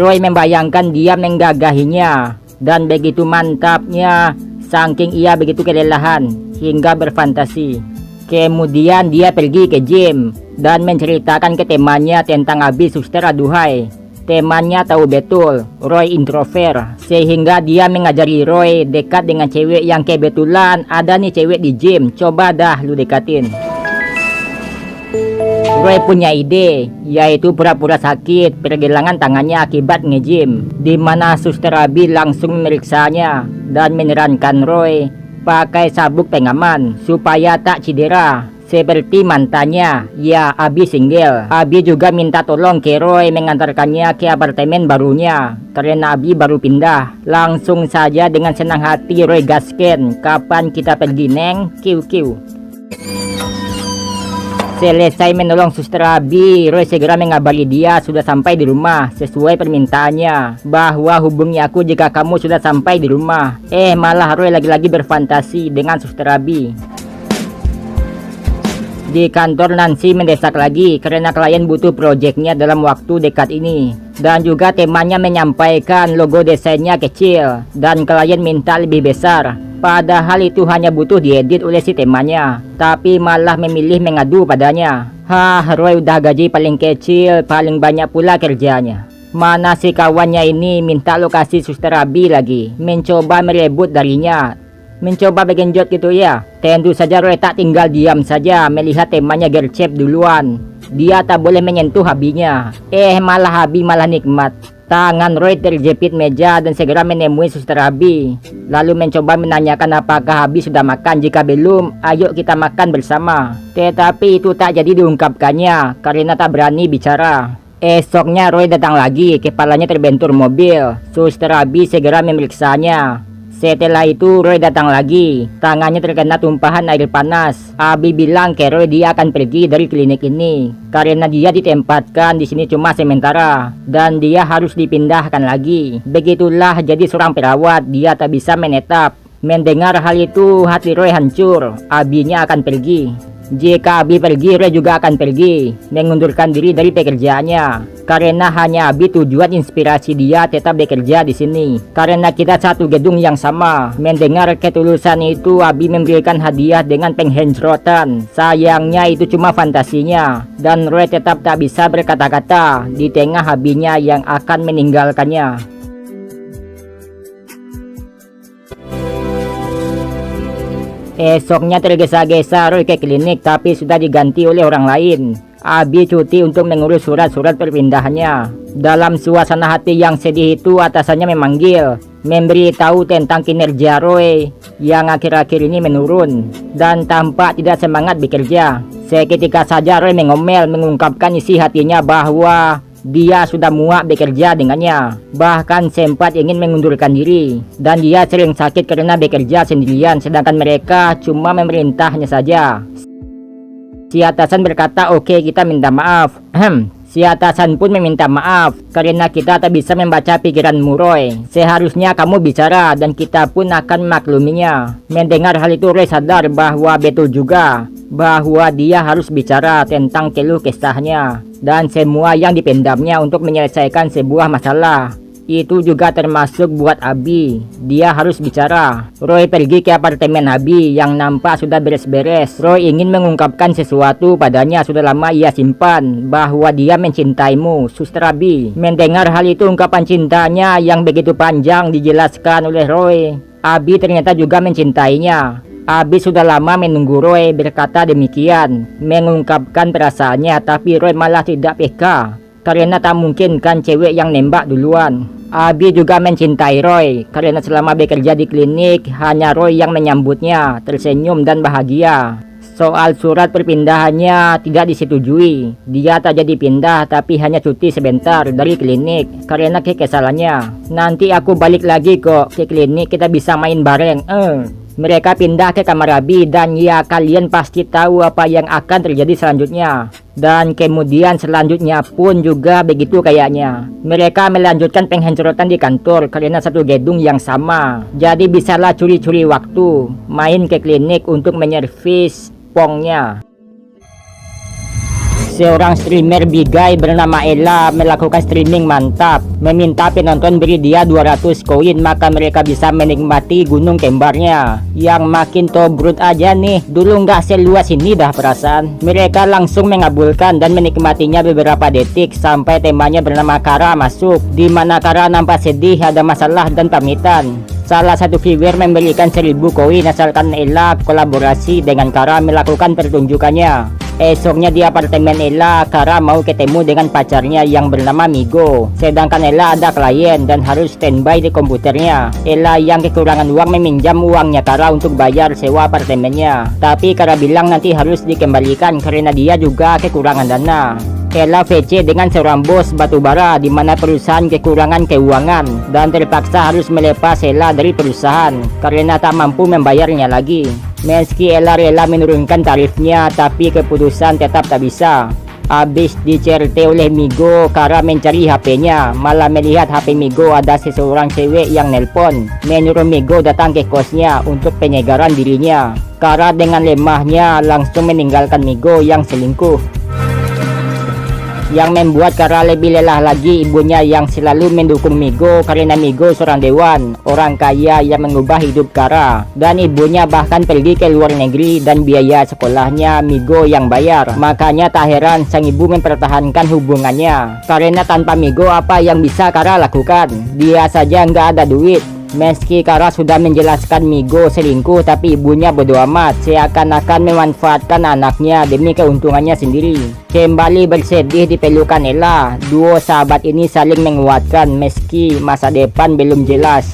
Roy membayangkan dia menggagahinya, dan begitu mantapnya saking ia begitu kelelahan hingga berfantasi. Kemudian dia pergi ke gym dan menceritakan ke temannya tentang Abi suster aduhai. Temannya tahu betul Roy introvert, sehingga dia mengajari Roy dekat dengan cewek yang kebetulan ada nih cewek di gym. Coba dah lu dekatin. Roy punya ide, yaitu pura-pura sakit pergelangan tangannya akibat nge-gym, di mana suster Abi langsung memeriksanya dan menyarankan Roy pakai sabuk pengaman supaya tak cedera seperti mantannya. Ya, Abi single. Abi juga minta tolong ke Roy mengantarkannya ke apartemen barunya karena Abi baru pindah. Langsung saja dengan senang hati Roy gasken, kapan kita pergi neng? Kiu. Selesai menolong suster Abi, Roy segera mengabari dia sudah sampai di rumah sesuai permintaannya, bahwa hubungi aku jika kamu sudah sampai di rumah. Malah Roy lagi-lagi berfantasi dengan suster Abi. Di kantor Nancy mendesak lagi karena klien butuh proyeknya dalam waktu dekat ini, dan juga temannya menyampaikan logo desainnya kecil dan klien minta lebih besar. Padahal itu hanya butuh diedit oleh si temannya, tapi malah memilih mengadu padanya. Roy udah gaji paling kecil, paling banyak pula kerjanya. Mana si kawannya ini minta lokasi suster Abi lagi, mencoba merebut darinya. Mencoba bergenjot gitu ya. Tentu saja Roy tak tinggal diam saja melihat temannya gercep duluan. Dia tak boleh menyentuh Abinya. Malah Abi malah nikmat. Tangan Roy terjepit meja dan segera menemui suster Abi, lalu mencoba menanyakan apakah Abi sudah makan. Jika belum, ayo kita makan bersama. Tetapi itu tak jadi diungkapkannya karena tak berani bicara. Esoknya Roy datang lagi, kepalanya terbentur mobil. Suster Abi segera memeriksanya. Setelah itu Roy datang lagi, tangannya terkena tumpahan air panas. Abi bilang ke Roy dia akan pergi dari klinik ini karena dia ditempatkan di sini cuma sementara dan dia harus dipindahkan lagi. Begitulah jadi seorang perawat, dia tak bisa menetap. Mendengar hal itu hati Roy hancur. Abinya akan pergi. Jika Abi pergi, Roy juga akan pergi, mengundurkan diri dari pekerjaannya. Karena hanya Abi tujuan inspirasi dia tetap bekerja di sini. Karena kita satu gedung yang sama. Mendengar ketulusan itu, Abi memberikan hadiah dengan penghencrotan. Sayangnya itu cuma fantasinya, dan Roy tetap tak bisa berkata-kata di tengah Abinya yang akan meninggalkannya. Esoknya tergesa-gesa Roy ke klinik, tapi sudah diganti oleh orang lain. Abi cuti untuk mengurus surat-surat perpindahannya. Dalam suasana hati yang sedih itu, atasannya memanggil, memberitahu tentang kinerja Roy yang akhir-akhir ini menurun dan tampak tidak semangat bekerja. Seketika saja Roy mengomel mengungkapkan isi hatinya bahwa dia sudah muak bekerja dengannya, bahkan sempat ingin mengundurkan diri, dan dia sering sakit karena bekerja sendirian, sedangkan mereka cuma memerintahnya saja. Si atasan berkata, "Oke, kita minta maaf." Si atasan pun meminta maaf karena kita tak bisa membaca pikiranmu Roy. Seharusnya kamu bicara dan kita pun akan makluminya. Mendengar hal itu Roy sadar bahwa betul juga bahwa dia harus bicara tentang keluh kesahnya dan semua yang dipendamnya untuk menyelesaikan sebuah masalah. Itu juga termasuk buat Abi. Dia harus bicara. Roy pergi ke apartemen Abi yang nampak sudah beres-beres. Roy ingin mengungkapkan sesuatu padanya sudah lama ia simpan, bahwa dia mencintaimu, Suster Abi. Mendengar hal itu, ungkapan cintanya yang begitu panjang dijelaskan oleh Roy. Abi ternyata juga mencintainya. Abi sudah lama menunggu Roy berkata demikian, mengungkapkan perasaannya, tapi Roy malah tidak peka. karena tak mungkin kan cewek yang nembak duluan. Abi juga mencintai Roy karena selama bekerja di klinik hanya Roy yang menyambutnya, tersenyum dan bahagia. Soal surat perpindahannya tidak disetujui. Dia tak jadi pindah tapi hanya cuti sebentar dari klinik karena kekesalannya. Nanti aku balik lagi kok ke klinik, kita bisa main bareng. Mereka pindah ke kamar Abi dan ya kalian pasti tahu apa yang akan terjadi selanjutnya. Dan kemudian selanjutnya pun juga begitu kayaknya. Mereka melanjutkan penghancuran di kantor karena satu gedung yang sama. Jadi bisalah curi-curi waktu main ke klinik untuk menyervis pongnya. Seorang streamer bigai bernama Ella melakukan streaming mantap, meminta penonton beri dia 200 koin maka mereka bisa menikmati gunung kembarnya yang makin tobrut aja nih. Dulu nggak seluas ini dah perasaan. Mereka langsung mengabulkan dan menikmatinya beberapa detik sampai temanya bernama Kara masuk, di mana Kara nampak sedih, ada masalah dan pamitan. Salah satu viewer memberikan 1000 koin asalkan Ella kolaborasi dengan Kara melakukan pertunjukannya. Esoknya di apartemen Ella, Kara mau ketemu dengan pacarnya yang bernama Migo. Sedangkan Ella ada klien dan harus standby di komputernya. Ella yang kekurangan uang meminjam uangnya Kara untuk bayar sewa apartemennya. Tapi Kara bilang nanti harus dikembalikan karena dia juga kekurangan dana. Ella VC dengan seorang bos batubara di mana perusahaan kekurangan keuangan dan terpaksa harus melepas Ella dari perusahaan karena tak mampu membayarnya lagi. Meski Ella rela menurunkan tarifnya tapi keputusan tetap tak bisa. Habis dicerte oleh Migo, Kara mencari HP-nya, malah melihat HP Migo ada seseorang cewek yang nelpon, menyuruh Migo datang ke kosnya untuk penyegaran dirinya. Kara dengan lemahnya langsung meninggalkan Migo yang selingkuh. Yang membuat Kara lebih lelah lagi ibunya yang selalu mendukung Migo karena Migo seorang dewan, orang kaya yang mengubah hidup Kara. Dan ibunya bahkan pergi ke luar negeri dan biaya sekolahnya Migo yang bayar. Makanya tak heran sang ibu mempertahankan hubungannya. Karena tanpa Migo apa yang bisa Kara lakukan? Dia saja nggak ada duit. Meski Kara sudah menjelaskan Migo selingkuh tapi ibunya bodo amat, seakan-akan memanfaatkan anaknya demi keuntungannya sendiri. Kembali bersedih di pelukan Ella, duo sahabat ini saling menguatkan meski masa depan belum jelas.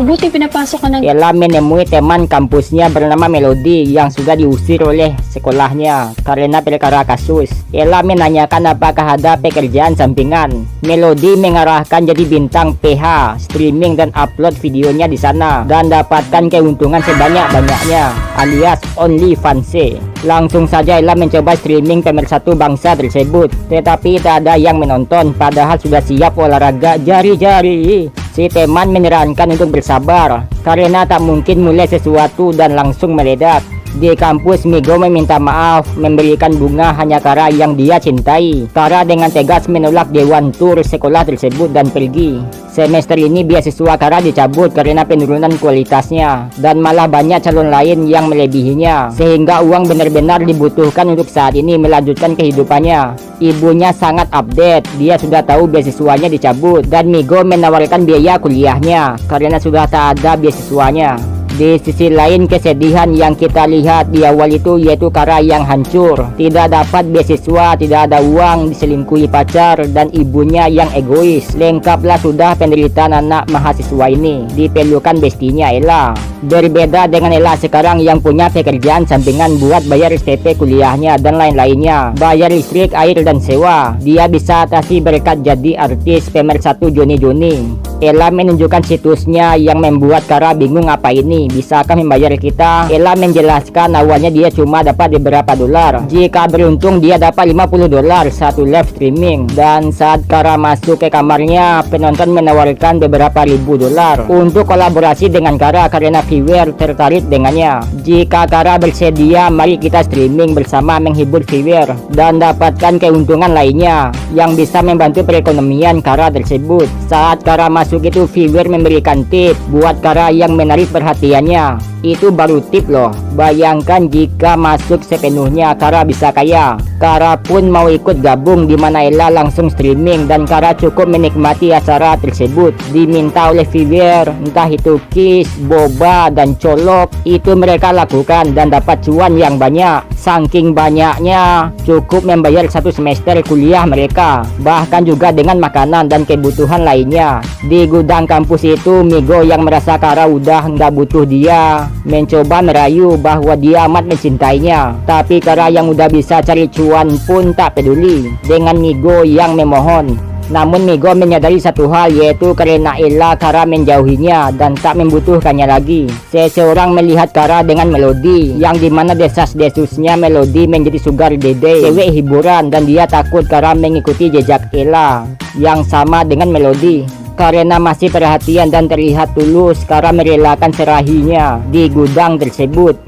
Buti pinapasok ka ng... Ella menemui teman kampusnya bernama Melody yang sudah diusir oleh sekolahnya karena perkara kasus. Ella menanyakan apakah ada pekerjaan sampingan. Melody mengarahkan jadi bintang PH, streaming dan upload videonya di sana dan dapatkan keuntungan sebanyak-banyaknya alias OnlyFans. Langsung saja Ella mencoba streaming pemersatu bangsa tersebut, tetapi tak ada yang menonton padahal sudah siap olahraga jari-jari. Si teman menyarankan untuk bersabar karena tak mungkin mulai sesuatu dan langsung meledak. Di kampus Migo meminta maaf, memberikan bunga hanya Kara yang dia cintai. Kara dengan tegas menolak dewan tur sekolah tersebut dan pergi. Semester ini beasiswa Kara dicabut karena penurunan kualitasnya dan malah banyak calon lain yang melebihinya, sehingga uang benar-benar dibutuhkan untuk saat ini melanjutkan kehidupannya. Ibunya sangat update, dia sudah tahu beasiswanya dicabut dan Migo menawarkan biaya kuliahnya karena sudah tak ada beasiswanya. Di sisi lain kesedihan yang kita lihat di awal itu yaitu Kara yang hancur, tidak dapat beasiswa, tidak ada uang, diselingkuhi pacar dan ibunya yang egois. Lengkaplah sudah penderitaan anak mahasiswa ini di pelukan bestinya Ella. Berbeda dengan Ella sekarang yang punya pekerjaan sampingan buat bayar SPP kuliahnya dan lain-lainnya, bayar listrik, air dan sewa. Dia bisa atasi berkat jadi artis pemersatu Joni-Joni. Ella menunjukkan situsnya yang membuat Kara bingung apa ini, bisakah membayar kita? Ella menjelaskan awalnya dia cuma dapat beberapa dolar. Jika beruntung dia dapat 50 dolar satu live streaming. Dan saat Kara masuk ke kamarnya, penonton menawarkan beberapa ribu dolar untuk kolaborasi dengan Kara karena viewer tertarik dengannya. Jika Kara bersedia, mari kita streaming bersama menghibur viewer dan dapatkan keuntungan lainnya yang bisa membantu perekonomian Kara tersebut. Saat Kara masuk termasuk itu viewer memberikan tip buat Kara yang menarik perhatiannya. Itu baru tip loh. Bayangkan jika masuk sepenuhnya Kara bisa kaya. Kara pun mau ikut gabung di mana Ella langsung streaming dan Kara cukup menikmati acara tersebut. Diminta oleh viewer, entah itu kiss, boba, dan colok, itu mereka lakukan dan dapat cuan yang banyak. Saking banyaknya cukup membayar 1 semester kuliah mereka, bahkan juga dengan makanan dan kebutuhan lainnya. Di gudang kampus itu Migo yang merasa Kara udah nggak butuh dia mencoba merayu bahwa dia amat mencintainya, tapi Kara yang udah bisa cari cuan pun tak peduli dengan Migo yang memohon. Namun Migo menyadari satu hal, yaitu karena Ella Kara menjauhinya dan tak membutuhkannya lagi. Seseorang melihat Kara dengan Melody, yang dimana desas-desusnya Melody menjadi sugar daddy, cewek hiburan, dan dia takut Kara mengikuti jejak Ella yang sama dengan Melody. Karena masih perhatian dan terlihat tulus, Kara merelakan serahinya di gudang tersebut.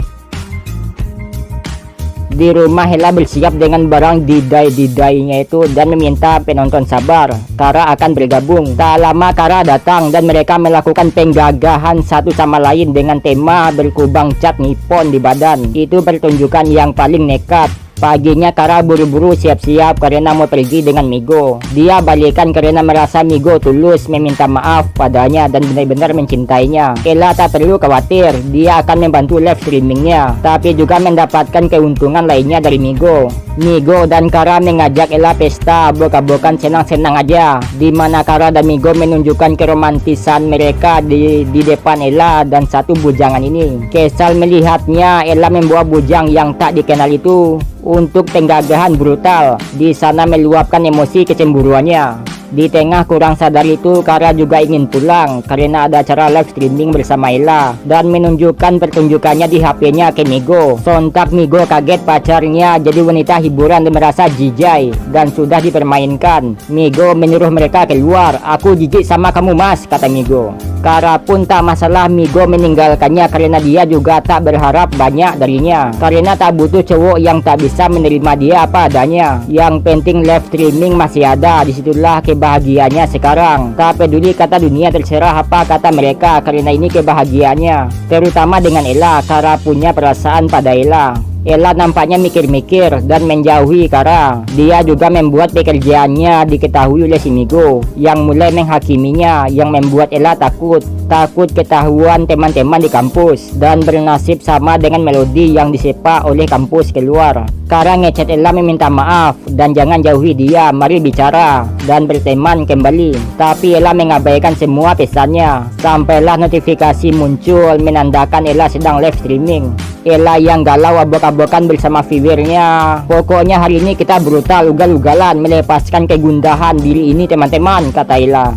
Di rumah Ella bersiap dengan barang didai-didainya itu dan meminta penonton sabar. Kara akan bergabung. Tak lama Kara datang dan mereka melakukan penggagahan satu sama lain dengan tema berkubang cat Nippon di badan. Itu pertunjukan yang paling nekat. Paginya Kara buru-buru siap-siap karena mau pergi dengan Migo. Dia balikan karena merasa Migo tulus meminta maaf padanya dan benar-benar mencintainya. Ella tak perlu khawatir, dia akan membantu live streamingnya, tapi juga mendapatkan keuntungan lainnya dari Migo. Migo dan Kara mengajak Ella pesta abok-abokan senang-senang aja, di mana Kara dan Migo menunjukkan keromantisan mereka di depan Ella dan satu bujangan ini. Kesal melihatnya Ella membawa bujang yang tak dikenal itu untuk penggagahan brutal. Di sana meluapkan emosi kecemburuannya. Di tengah kurang sadar itu, Kara juga ingin pulang karena ada acara live streaming bersama Ella dan menunjukkan pertunjukannya di HP-nya ke Migo. Sontak Migo kaget pacarnya jadi wanita hiburan dan merasa jijai dan sudah dipermainkan. Migo menyuruh mereka keluar. "Aku jijik sama kamu mas," kata Migo. Kara pun tak masalah Migo meninggalkannya karena dia juga tak berharap banyak darinya, karena tak butuh cowok yang tak bisa menerima dia apa adanya. Yang penting live streaming masih ada. Disitulah kebahagiaannya sekarang. Tak peduli kata dunia, terserah apa kata mereka, karena ini kebahagiaannya. Terutama dengan Ella, Kara punya perasaan pada Ella. Ella nampaknya mikir-mikir dan menjauhi Kara. Dia juga membuat pekerjaannya diketahui oleh si Migo yang mulai menghakiminya, yang membuat Ella takut ketahuan teman-teman di kampus dan bernasib sama dengan Melody yang disepak oleh kampus keluar. Kara ngechat Ella meminta maaf dan jangan jauhi dia, mari bicara dan berteman kembali. Tapi Ella mengabaikan semua pesannya. Sampailah notifikasi muncul menandakan Ella sedang live streaming. Ella yang galau abok-abokan bersama viewernya. "Pokoknya hari ini kita brutal, ugal-ugalan, melepaskan kegundahan diri ini teman-teman," kata Ella.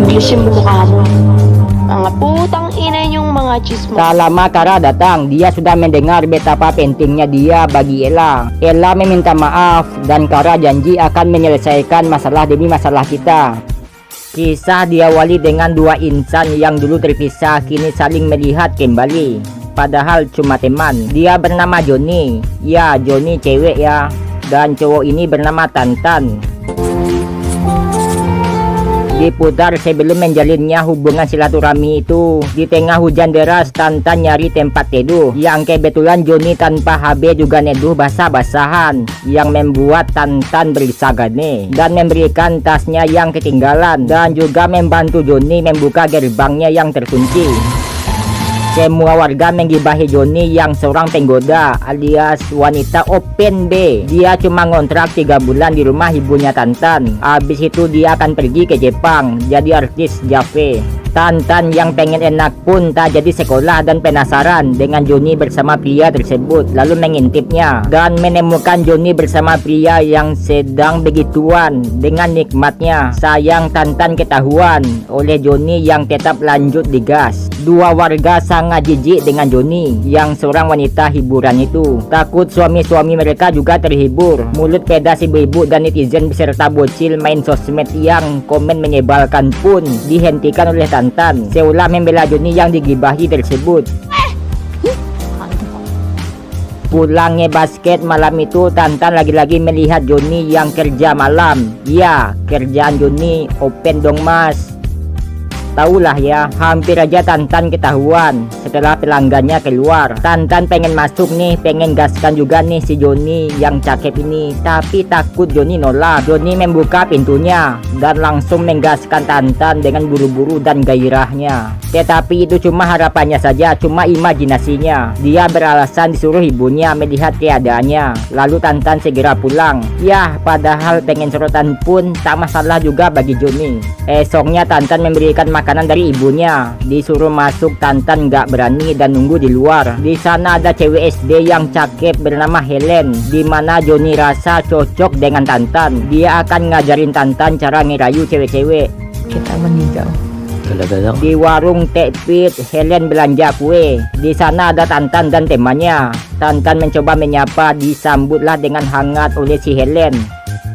Bilisin mo mukha mo. Mga putang ina yung mga chismo. Tak lama Kara datang. Dia sudah mendengar betapa pentingnya dia bagi Ella. Ella meminta maaf dan Kara janji akan menyelesaikan masalah demi masalah kita. Kisah diawali dengan dua insan yang dulu terpisah kini saling melihat kembali, padahal cuma teman. Dia bernama Johnny. Ya, Johnny cewek ya. Dan cowok ini bernama Tantan. Diputar sebelum menjalinnya hubungan silaturahmi itu. Di tengah hujan deras, Tantan nyari tempat teduh, yang kebetulan Johnny tanpa HB juga neduh basah-basahan, yang membuat Tantan berisagane dan memberikan tasnya yang ketinggalan dan juga membantu Johnny membuka gerbangnya yang terkunci. Semua warga menggibahi Johnny yang seorang penggoda alias wanita open B. Dia cuma ngontrak 3 bulan di rumah ibunya Tantan. Habis itu dia akan pergi ke Jepang jadi artis Jave. Tantan yang pengen enak pun tak jadi sekolah dan penasaran dengan Johnny bersama pria tersebut, lalu mengintipnya dan menemukan Johnny bersama pria yang sedang begituan dengan nikmatnya. Sayang Tantan ketahuan oleh Johnny yang tetap lanjut digas. Dua warga sangat jijik dengan Johnny yang seorang wanita hiburan itu. Takut suami-suami mereka juga terhibur. Mulut pedas ibu-ibu dan netizen beserta bocil main sosmed yang komen menyebalkan pun dihentikan oleh Tantan seolah membela Johnny yang digibahi tersebut. Pulangnya basket malam itu, Tantan lagi-lagi melihat Joni yang kerja malam. Ya, kerjaan Joni open dong mas. Tahulah ya, hampir aja Tantan ketahuan setelah pelanggannya keluar. Tantan pengen masuk nih, pengen gaskan juga nih si Joni yang cakep ini. Tapi takut Joni nolak. Joni membuka pintunya dan langsung menggaskan Tantan dengan buru-buru dan gairahnya. Tetapi itu cuma harapannya saja, cuma imajinasinya. Dia beralasan disuruh ibunya melihat keadaannya. Lalu Tantan segera pulang. Yah, padahal pengen sorotan pun tak masalah juga bagi Joni. Esoknya Tantan memberikan makanan dari ibunya. Disuruh masuk, Tantan gak berani dan nunggu di luar. Di sana ada cewek SD yang cakep bernama Helen, dimana Joni rasa cocok dengan Tantan. Dia akan ngajarin Tantan cara ngerayu cewek-cewek. Kita meninjau. Di warung Tekpit, Helen belanja kue. Di sana ada Tantan dan temannya. Tantan mencoba menyapa, disambutlah dengan hangat oleh si Helen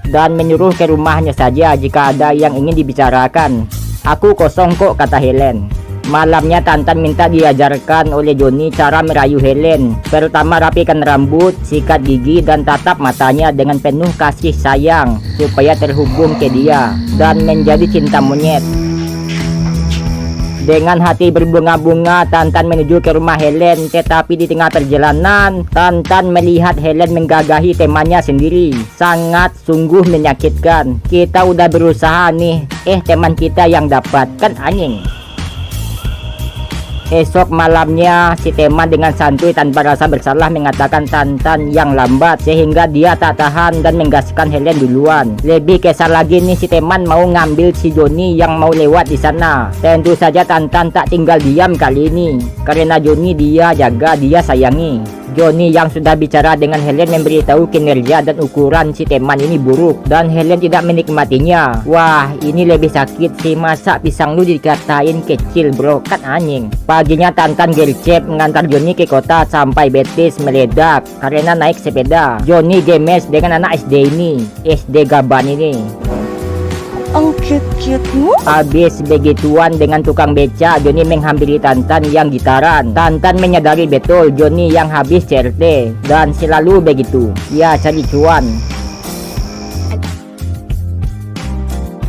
dan menyuruh ke rumahnya saja jika ada yang ingin dibicarakan. Aku kosong kok, kata Helen. Malamnya Tantan minta diajarkan oleh Joni cara merayu Helen. Pertama rapikan rambut, sikat gigi dan tatap matanya dengan penuh kasih sayang supaya terhubung ke dia dan menjadi cinta monyet. Dengan hati berbunga-bunga, Tantan menuju ke rumah Helen. Tetapi di tengah perjalanan, Tantan melihat Helen menggagahi temannya sendiri. Sangat sungguh menyakitkan. Kita udah berusaha nih, teman kita yang dapat, kan anjing. Esok malamnya, si teman dengan santuy tanpa rasa bersalah mengatakan Tantan yang lambat, sehingga dia tak tahan dan menggaskan Helen duluan. Lebih kesal lagi nih, si teman mau ngambil si Joni yang mau lewat di sana. Tentu saja Tantan tak tinggal diam kali ini, karena Joni dia jaga, dia sayangi. Joni yang sudah bicara dengan Helen memberitahu kinerja dan ukuran si teman ini buruk, dan Helen tidak menikmatinya. Wah, ini lebih sakit sih, masa pisang lu dikatain kecil bro, kan anjing. Paginya Tantan gercep mengantar Joni ke kota sampai betis meledak karena naik sepeda. Joni gemes dengan anak SD ini, SD Gaban ini. Ang cute-cute mo. Habis begituan dengan tukang beca, Joni menghampiri Tantan yang gitaran. Tantan menyadari betul Joni yang habis CRT dan selalu begitu. Ya, cari cuan.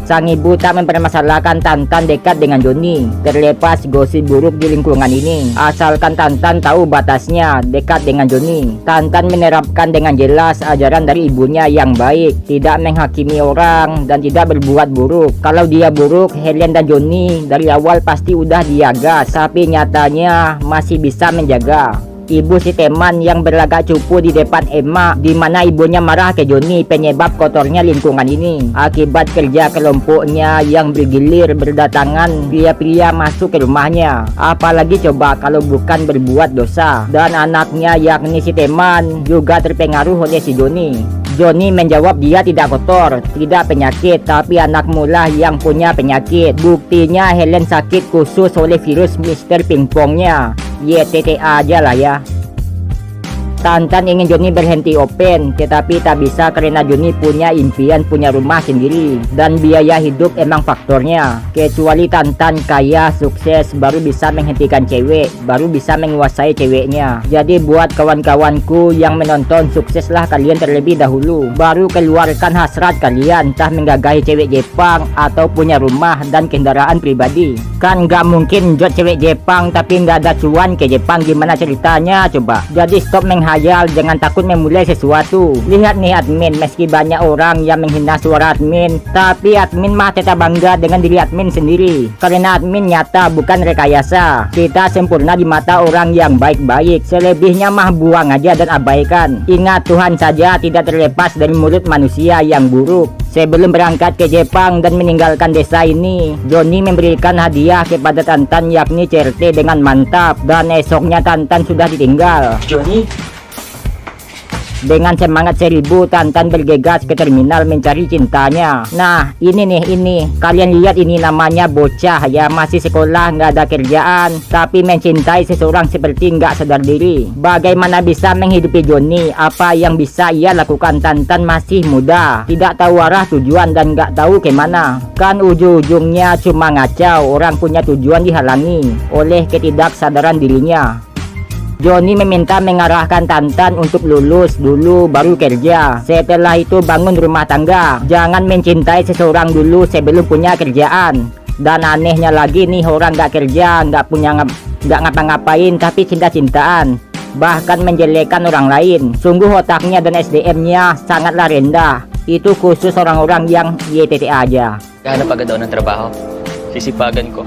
Sang ibu tak mempermasalahkan Tantan dekat dengan Joni, terlepas gosip buruk di lingkungan ini. Asalkan Tantan tahu batasnya dekat dengan Joni. Tantan menerapkan dengan jelas ajaran dari ibunya yang baik, tidak menghakimi orang dan tidak berbuat buruk. Kalau dia buruk, Helen dan Joni dari awal pasti udah diagas, tapi nyatanya masih bisa menjaga. Ibu si teman yang berlagak cupu di depan emak, di mana ibunya marah ke Joni penyebab kotornya lingkungan ini akibat kerja kelompoknya yang bergilir berdatangan pria-pria masuk ke rumahnya. Apalagi coba kalau bukan berbuat dosa. Dan anaknya yakni si teman juga terpengaruh oleh si Joni. Joni menjawab dia tidak kotor, tidak penyakit, tapi anakmu lah yang punya penyakit. Buktinya Helen sakit khusus oleh virus Mr. Pingpongnya. YTTA aja lah ya. Tantan ingin Joni berhenti open, tetapi tak bisa karena Joni punya impian punya rumah sendiri dan biaya hidup emang faktornya. Kecuali Tantan kaya, sukses, baru bisa menghentikan cewek, baru bisa menguasai ceweknya. Jadi buat kawan-kawanku yang menonton, sukseslah kalian terlebih dahulu, baru keluarkan hasrat kalian, entah menggagahi cewek Jepang atau punya rumah dan kendaraan pribadi. Kan gak mungkin jod cewek Jepang tapi gak ada cuan ke Jepang, gimana ceritanya coba? Jadi stop menghayal, jangan takut memulai sesuatu. Lihat nih admin, meski banyak orang yang menghina suara admin, tapi admin mah tetap bangga dengan diri admin sendiri, karena admin nyata bukan rekayasa. Kita sempurna di mata orang yang baik-baik, selebihnya mah buang aja dan abaikan. Ingat, Tuhan saja tidak terlepas dari mulut manusia yang buruk. Sebelum berangkat ke Jepang dan meninggalkan desa ini, Joni memberikan hadiah kepada Tantan yakni CRT dengan mantap, dan esoknya Tantan sudah ditinggal. Joni? Dengan semangat 1000, Tantan bergegas ke terminal mencari cintanya. Nah, ini kalian lihat, ini namanya bocah ya, masih sekolah, nggak ada kerjaan, tapi mencintai seseorang seperti nggak sadar diri. Bagaimana bisa menghidupi Joni? Apa yang bisa ia lakukan? Tantan masih muda, tidak tahu arah tujuan dan nggak tahu kemana. Kan ujung-ujungnya cuma ngacau, orang punya tujuan dihalangi oleh ketidaksadaran dirinya. Johnny meminta mengarahkan Tantan untuk lulus dulu baru kerja. Setelah itu bangun rumah tangga. Jangan mencintai seseorang dulu sebelum punya kerjaan. Dan anehnya lagi nih, orang gak kerja, gak ngapa-ngapain tapi cinta-cintaan, bahkan menjelekkan orang lain. Sungguh otaknya dan SDM-nya sangatlah rendah. Itu khusus orang-orang yang YTT aja. Hanap agad daw ng trabaho. Sisipagan ko.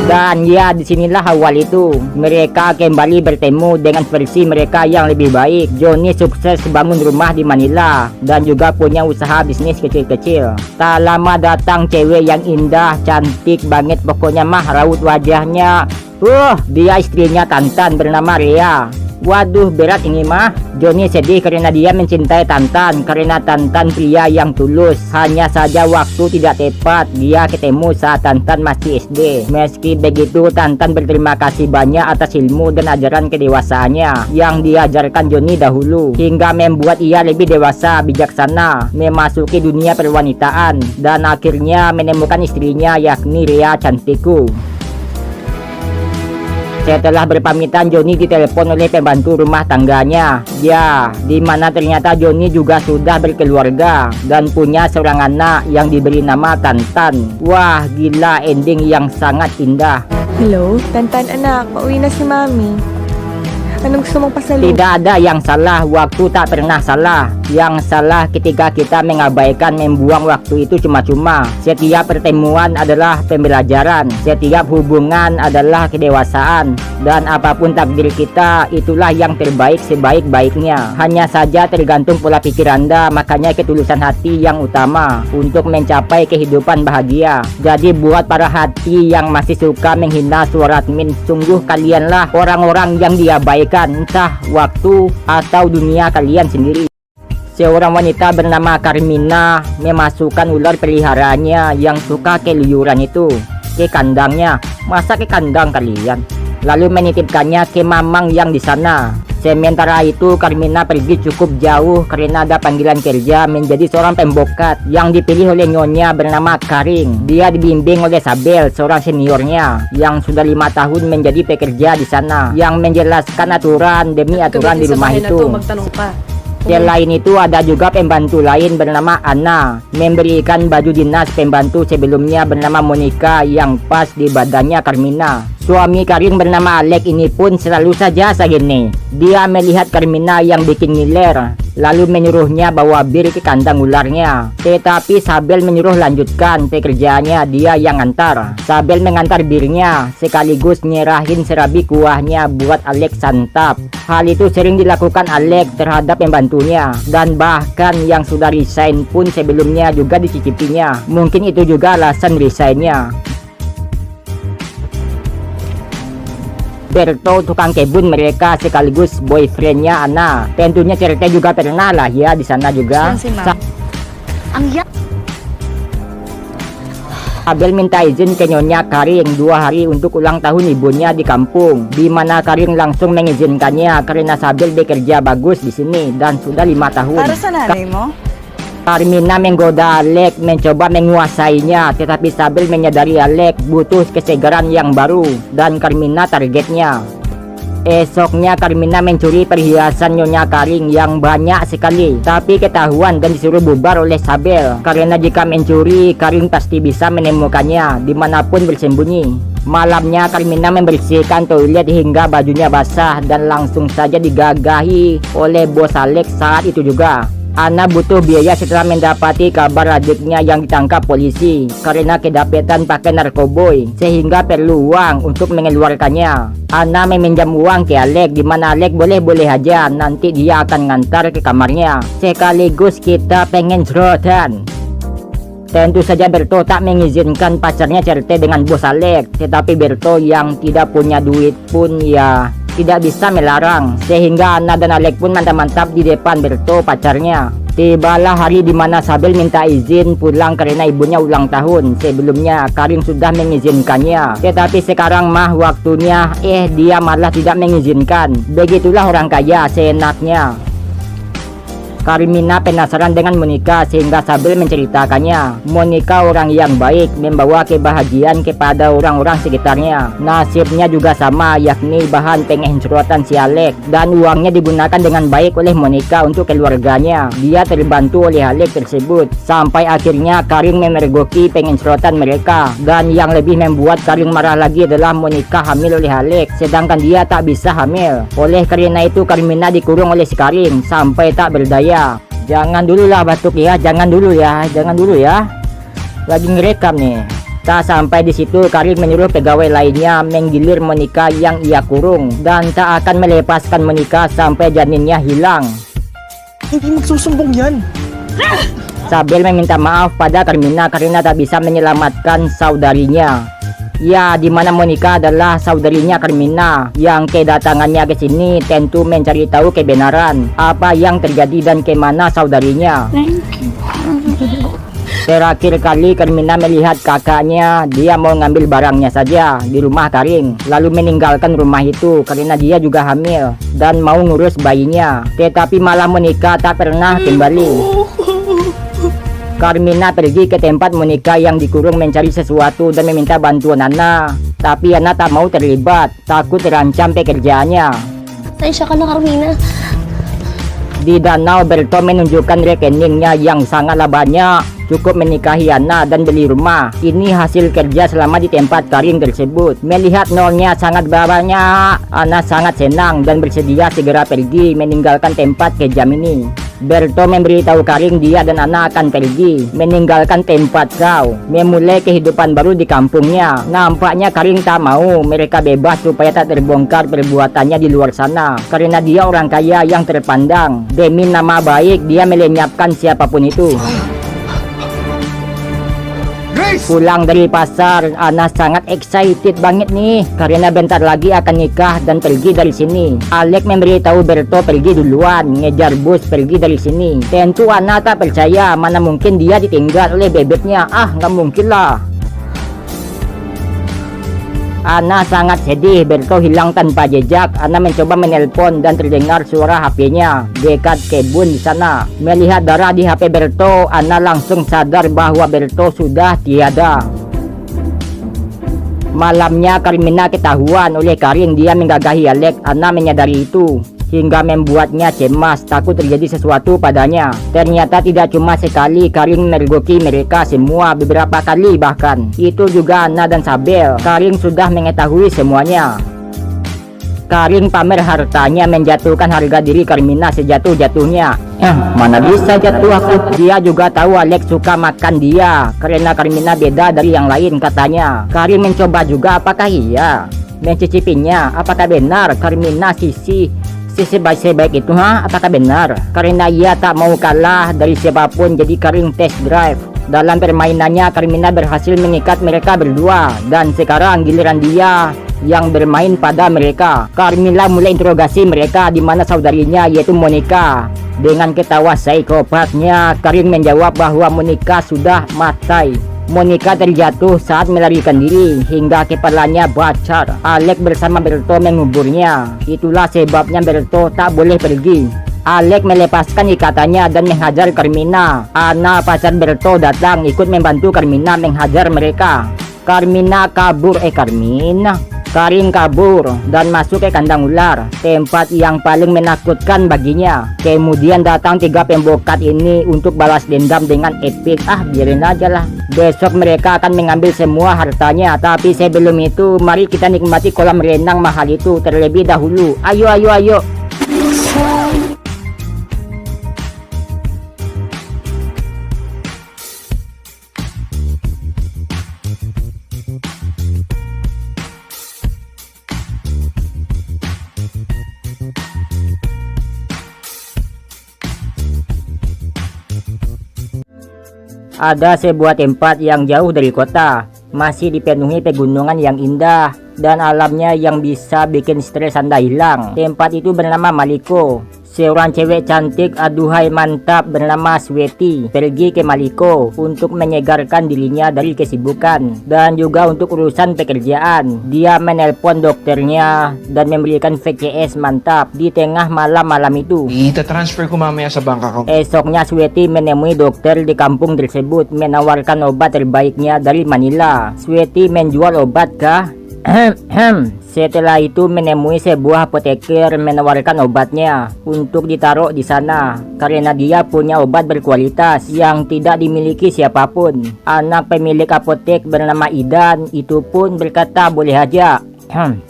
Dan ya, disinilah awal itu mereka kembali bertemu dengan versi mereka yang lebih baik. Johnny sukses bangun rumah di Manila dan juga punya usaha bisnis kecil-kecil. Tak lama datang cewek yang indah, cantik banget, pokoknya mah raut wajahnya. Dia istrinya Tantan bernama Rea. Waduh, berat ini mah. Johnny sedih karena dia mencintai Tantan, karena Tantan pria yang tulus. Hanya saja waktu tidak tepat. Dia ketemu saat Tantan masih SD. Meski begitu, Tantan berterima kasih banyak atas ilmu dan ajaran kedewasaannya yang diajarkan Johnny dahulu, hingga membuat ia lebih dewasa, bijaksana, memasuki dunia perwanitaan, dan akhirnya menemukan istrinya yakni Rea cantikku. Setelah berpamitan, Johnny ditelepon oleh pembantu rumah tangganya. Ya, dimana ternyata Johnny juga sudah berkeluarga dan punya seorang anak yang diberi nama Tantan. Wah, gila, ending yang sangat indah. Hello, Tantan anak, pauwi na si Mami. Anong gusto mong pasalubong? Tidak ada yang salah, waktu tak pernah salah. Yang salah ketika kita mengabaikan, membuang waktu itu cuma-cuma. Setiap pertemuan adalah pembelajaran, setiap hubungan adalah kedewasaan, dan apapun takdir kita, itulah yang terbaik sebaik-baiknya. Hanya saja tergantung pola pikir Anda, makanya ketulusan hati yang utama untuk mencapai kehidupan bahagia. Jadi buat para hati yang masih suka menghina suara admin, sungguh kalianlah orang-orang yang diabaikan, entah waktu atau dunia kalian sendiri. Seorang wanita bernama Carmina memasukkan ular peliharaannya yang suka keluyuran itu ke kandangnya. Masa ke kandang kalian? Lalu menitipkannya ke mamang yang di sana. Sementara itu Carmina pergi cukup jauh karena ada panggilan kerja menjadi seorang pembokat yang dipilih oleh nyonya bernama Karing. Dia dibimbing oleh Sabel, seorang seniornya yang sudah 5 tahun menjadi pekerja di sana, yang menjelaskan aturan demi aturan di rumah itu. Selain itu ada juga pembantu lain bernama Anna, memberikan baju dinas pembantu sebelumnya bernama Monica yang pas di badannya Carmina. Suami Karin bernama Alec ini pun selalu saja segini. Dia melihat Carmina yang bikin ngiler, lalu menyuruhnya bawa bir ke kandang ularnya. Tetapi Sabel menyuruh lanjutkan pekerjaannya, dia yang antar. Sabel mengantar birnya sekaligus nyerahin serabi kuahnya buat Alec santap. Hal itu sering dilakukan Alec terhadap pembantunya, dan bahkan yang sudah resign pun sebelumnya juga dicicipinya. Mungkin itu juga alasan resignnya. Berto, tukang kebun mereka sekaligus boyfriendnya Anna. Tentunya Certe juga pernah lah ya di sana juga. Sabel minta izin ke nyonya Karing 2 hari untuk ulang tahun ibunya di kampung, di mana Karing langsung mengizinkannya karena Sabel bekerja bagus di sini dan sudah 5 tahun. Para sa nanay mo? Carmina menggoda Alec mencoba menguasainya, tetapi Sabel menyadari Alec butuh kesegaran yang baru dan Carmina targetnya. Esoknya Carmina mencuri perhiasan nyonya Karing yang banyak sekali, tapi ketahuan dan disuruh bubar oleh Sabel karena jika mencuri Karing pasti bisa menemukannya dimanapun bersembunyi. Malamnya Carmina membersihkan toilet hingga bajunya basah dan langsung saja digagahi oleh bos Alec saat itu juga. Anna butuh biaya setelah mendapati kabar adiknya yang ditangkap polisi karena kedapetan pakai narkoboy, sehingga perlu uang untuk mengeluarkannya. Anna meminjam uang ke Alec, dimana Alec boleh-boleh aja, nanti dia akan ngantar ke kamarnya. Sekaligus kita pengen serotan. Tentu saja Berto tak mengizinkan pacarnya Certe dengan bos Alec, tetapi Berto yang tidak punya duit pun ya tidak bisa melarang, sehingga Anna dan Alec pun mantap-mantap di depan Berto pacarnya. Tibalah hari dimana Sabel minta izin pulang karena ibunya ulang tahun. Sebelumnya Karing sudah mengizinkannya, tetapi sekarang mah waktunya dia malah tidak mengizinkan. Begitulah orang kaya, seenaknya. Carmina penasaran dengan Monica sehingga sambil menceritakannya. Monica orang yang baik, membawa kebahagiaan kepada orang-orang sekitarnya. Nasibnya juga sama, yakni bahan pengencerotan si Alex, dan uangnya digunakan dengan baik oleh Monica untuk keluarganya. Dia terbantu oleh Alex tersebut sampai akhirnya Karin memergoki pengencerotan mereka. Dan yang lebih membuat Karin marah lagi adalah Monica hamil oleh Alex, sedangkan dia tak bisa hamil. Oleh karena itu Carmina dikurung oleh si Karin sampai tak berdaya. Jangan dulu lah batuk ya, jangan dulu ya, lagi ngerekam nih. Tak sampai di situ Karin menyuruh pegawai lainnya menggilir Monica yang ia kurung dan tak akan melepaskan Monica sampai janinnya hilang. Hindi magsusumbong yan. Sambil meminta maaf pada Carmina karena tak bisa menyelamatkan saudarinya. Ya, dimana Monica adalah saudarinya Carmina yang kedatangannya ke sini tentu mencari tahu kebenaran apa yang terjadi dan kemana saudarinya. Terakhir kali Carmina melihat kakaknya, dia mau ngambil barangnya saja di rumah Karin, lalu meninggalkan rumah itu karena dia juga hamil dan mau ngurus bayinya. Tetapi malah Monica tak pernah kembali. Carmina pergi ke tempat Monica yang dikurung mencari sesuatu dan meminta bantuan Anna. Tapi Anna tak mau terlibat, takut terancam pekerjaannya. Tansya ka na, Carmina. Di danau, Berto menunjukkan rekeningnya yang sangatlah banyak, cukup menikahi Anna dan beli rumah. Ini hasil kerja selama di tempat Karin tersebut. Melihat nolnya sangat banyak, Anna sangat senang dan bersedia segera pergi meninggalkan tempat kejam ini. Berto memberitahu Karin dia dan Anna akan pergi meninggalkan tempat kau, memulai kehidupan baru di kampungnya. Nampaknya Karin tak mau mereka bebas supaya tak terbongkar perbuatannya di luar sana, karena dia orang kaya yang terpandang. Demi nama baik dia melenyapkan siapapun itu. Pulang dari pasar, Anna sangat excited banget nih karena bentar lagi akan nikah dan pergi dari sini. Alex memberitahu Berto pergi duluan, ngejar bus pergi dari sini. Tentu Anna tak percaya, mana mungkin dia ditinggal oleh bebeknya. Nggak mungkin lah. Anna sangat sedih, Berto hilang tanpa jejak. Anna mencoba menelpon dan terdengar suara HP-nya dekat kebun di sana. Melihat darah di HP Berto, Anna langsung sadar bahwa Berto sudah tiada. Malamnya Carmina ketahuan oleh Karin dia menggagahi Alex. Anna menyadari itu hingga membuatnya cemas, takut terjadi sesuatu padanya. Ternyata tidak cuma sekali Karin mergoki mereka semua, beberapa kali bahkan. Itu juga Anna dan Sabel. Karin sudah mengetahui semuanya. Karin pamer hartanya, menjatuhkan harga diri Carmina sejatuh-jatuhnya. Mana bisa jatuh aku. Dia juga tahu Alex suka makan dia karena Carmina beda dari yang lain katanya. Karin mencoba juga, apakah iya mencicipinya? Apakah benar Carmina sisi sebaik itu, apakah benar? Karena ia tak mau kalah dari siapapun, jadi Karin test drive. Dalam permainannya Carmina berhasil mengikat mereka berdua, dan sekarang giliran dia yang bermain pada mereka. Carmina mulai interogasi mereka, di mana saudarinya yaitu Monica. Dengan ketawa psikopatnya, Karin menjawab bahwa Monica sudah mati. Monica terjatuh saat melarikan diri hingga kepalanya bocor. Alex bersama Berto menguburnya. Itulah sebabnya Berto tak boleh pergi. Alex melepaskan ikatannya dan menghajar Carmina. Anna pacar Berto datang ikut membantu Carmina menghajar mereka. Carmina kabur, Karin kabur dan masuk ke kandang ular, tempat yang paling menakutkan baginya. Kemudian datang 3 pembokat ini untuk balas dendam dengan epic. Biarin aja lah. Besok mereka akan mengambil semua hartanya. Tapi sebelum itu, mari kita nikmati kolam renang mahal itu terlebih dahulu. Ayo. Ada sebuah tempat yang jauh dari kota, masih dipenuhi pegunungan yang indah dan alamnya yang bisa bikin stres Anda hilang. Tempat itu bernama Maliko. Seorang cewek cantik aduhai mantap bernama Sweti pergi ke Maliko untuk menyegarkan dirinya dari kesibukan dan juga untuk urusan pekerjaan. Dia menelpon dokternya dan memberikan VCS mantap di tengah malam itu. Ita-transfer ko mamaya sa bank account. Esoknya Sweti menemui dokter di kampung tersebut menawarkan obat terbaiknya dari Manila. Sweti menjual obat kah? Setelah itu menemui sebuah apoteker menawarkan obatnya untuk ditaruh di sana karena dia punya obat berkualitas yang tidak dimiliki siapapun. Anak pemilik apotek bernama Idan itu pun berkata boleh aja.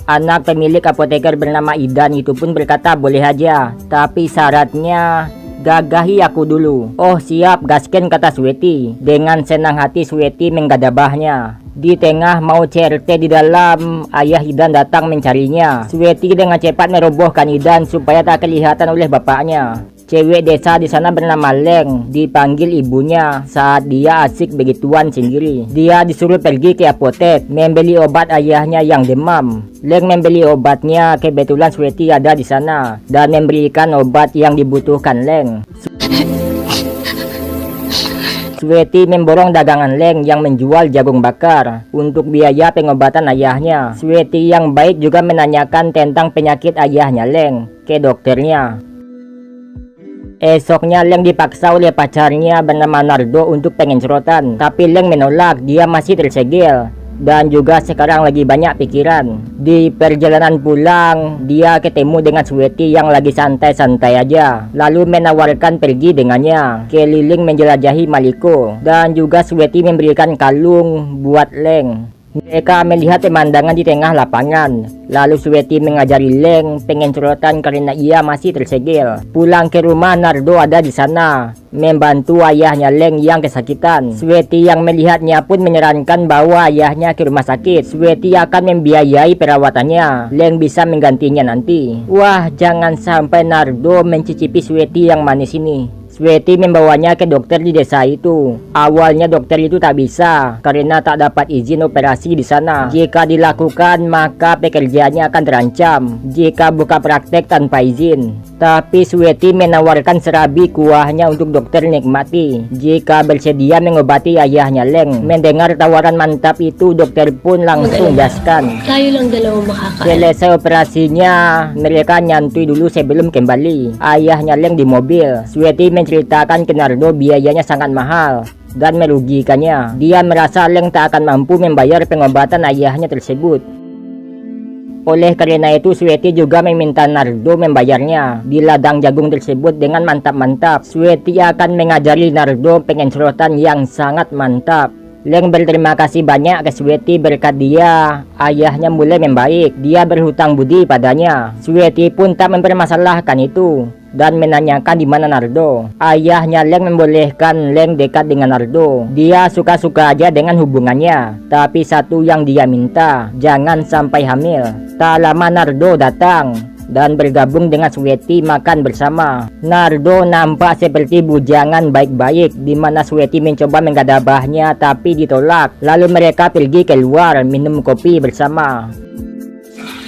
Anak pemilik apoteker bernama Idan itu pun berkata boleh aja, tapi syaratnya gagahi aku dulu. Oh siap, gasken, kata Sweti. Dengan senang hati Sweti menggadabahnya. Di tengah mau CRT di dalam, ayah Idan datang mencarinya. Sweti dengan cepat merobohkan Idan supaya tak kelihatan oleh bapaknya. Cewek desa di sana bernama Leng dipanggil ibunya saat dia asik begituan sendiri. Dia disuruh pergi ke apotek membeli obat ayahnya yang demam. Leng membeli obatnya, kebetulan Sweti ada di sana dan memberikan obat yang dibutuhkan Leng. Sweti memborong dagangan Leng yang menjual jagung bakar untuk biaya pengobatan ayahnya. Sweti yang baik juga menanyakan tentang penyakit ayahnya Leng ke dokternya. Esoknya Leng dipaksa oleh pacarnya bernama Nardo untuk pengencerotan, tapi Leng menolak, dia masih tersegel dan juga sekarang lagi banyak pikiran. Di perjalanan pulang, dia ketemu dengan Sweti yang lagi santai-santai aja, lalu menawarkan pergi dengannya keliling menjelajahi Maliko dan juga Sweti memberikan kalung buat Leng. Mereka melihat pemandangan di tengah lapangan. Lalu Sweti mengajari Leng pengencerotan karena ia masih tersegel. Pulang ke rumah, Nardo ada di sana membantu ayahnya Leng yang kesakitan. Sweti yang melihatnya pun menyarankan bawa ayahnya ke rumah sakit. Sweti akan membiayai perawatannya. Leng bisa menggantinya nanti. Wah, jangan sampai Nardo mencicipi Sweti yang manis ini. Sweti membawanya ke dokter di desa itu. Awalnya dokter itu tak bisa karena tak dapat izin operasi di sana. Jika dilakukan maka pekerjaannya akan terancam jika buka praktek tanpa izin. Tapi Sweti menawarkan serabi kuahnya untuk dokter nikmati jika bersedia mengobati ayahnya Leng. Mendengar tawaran mantap itu, dokter pun langsung gaskan. Tayo lang dalawang makakain. Selesai operasinya, mereka nyantui dulu sebelum kembali. Ayahnya Leng di mobil. Sweti menceritakan ke Nardo biayanya sangat mahal dan merugikannya. Dia merasa Leng tak akan mampu membayar pengobatan ayahnya tersebut. Oleh karena itu Sweti juga meminta Nardo membayarnya di ladang jagung tersebut dengan mantap-mantap. Sweti akan mengajari Nardo pengencerotan yang sangat mantap. Leng berterima kasih banyak ke Sweti, berkat dia ayahnya mulai membaik. Dia berhutang budi padanya. Sweti pun tak mempermasalahkan itu dan menanyakan di mana Nardo. Ayahnya Leng membolehkan Leng dekat dengan Nardo. Dia suka-suka aja dengan hubungannya, tapi satu yang dia minta, jangan sampai hamil. Tak lama Nardo datang dan bergabung dengan Sweti makan bersama. Nardo nampak seperti bujangan baik-baik, di mana Sweti mencoba menggadabahnya tapi ditolak. Lalu mereka pergi keluar minum kopi bersama.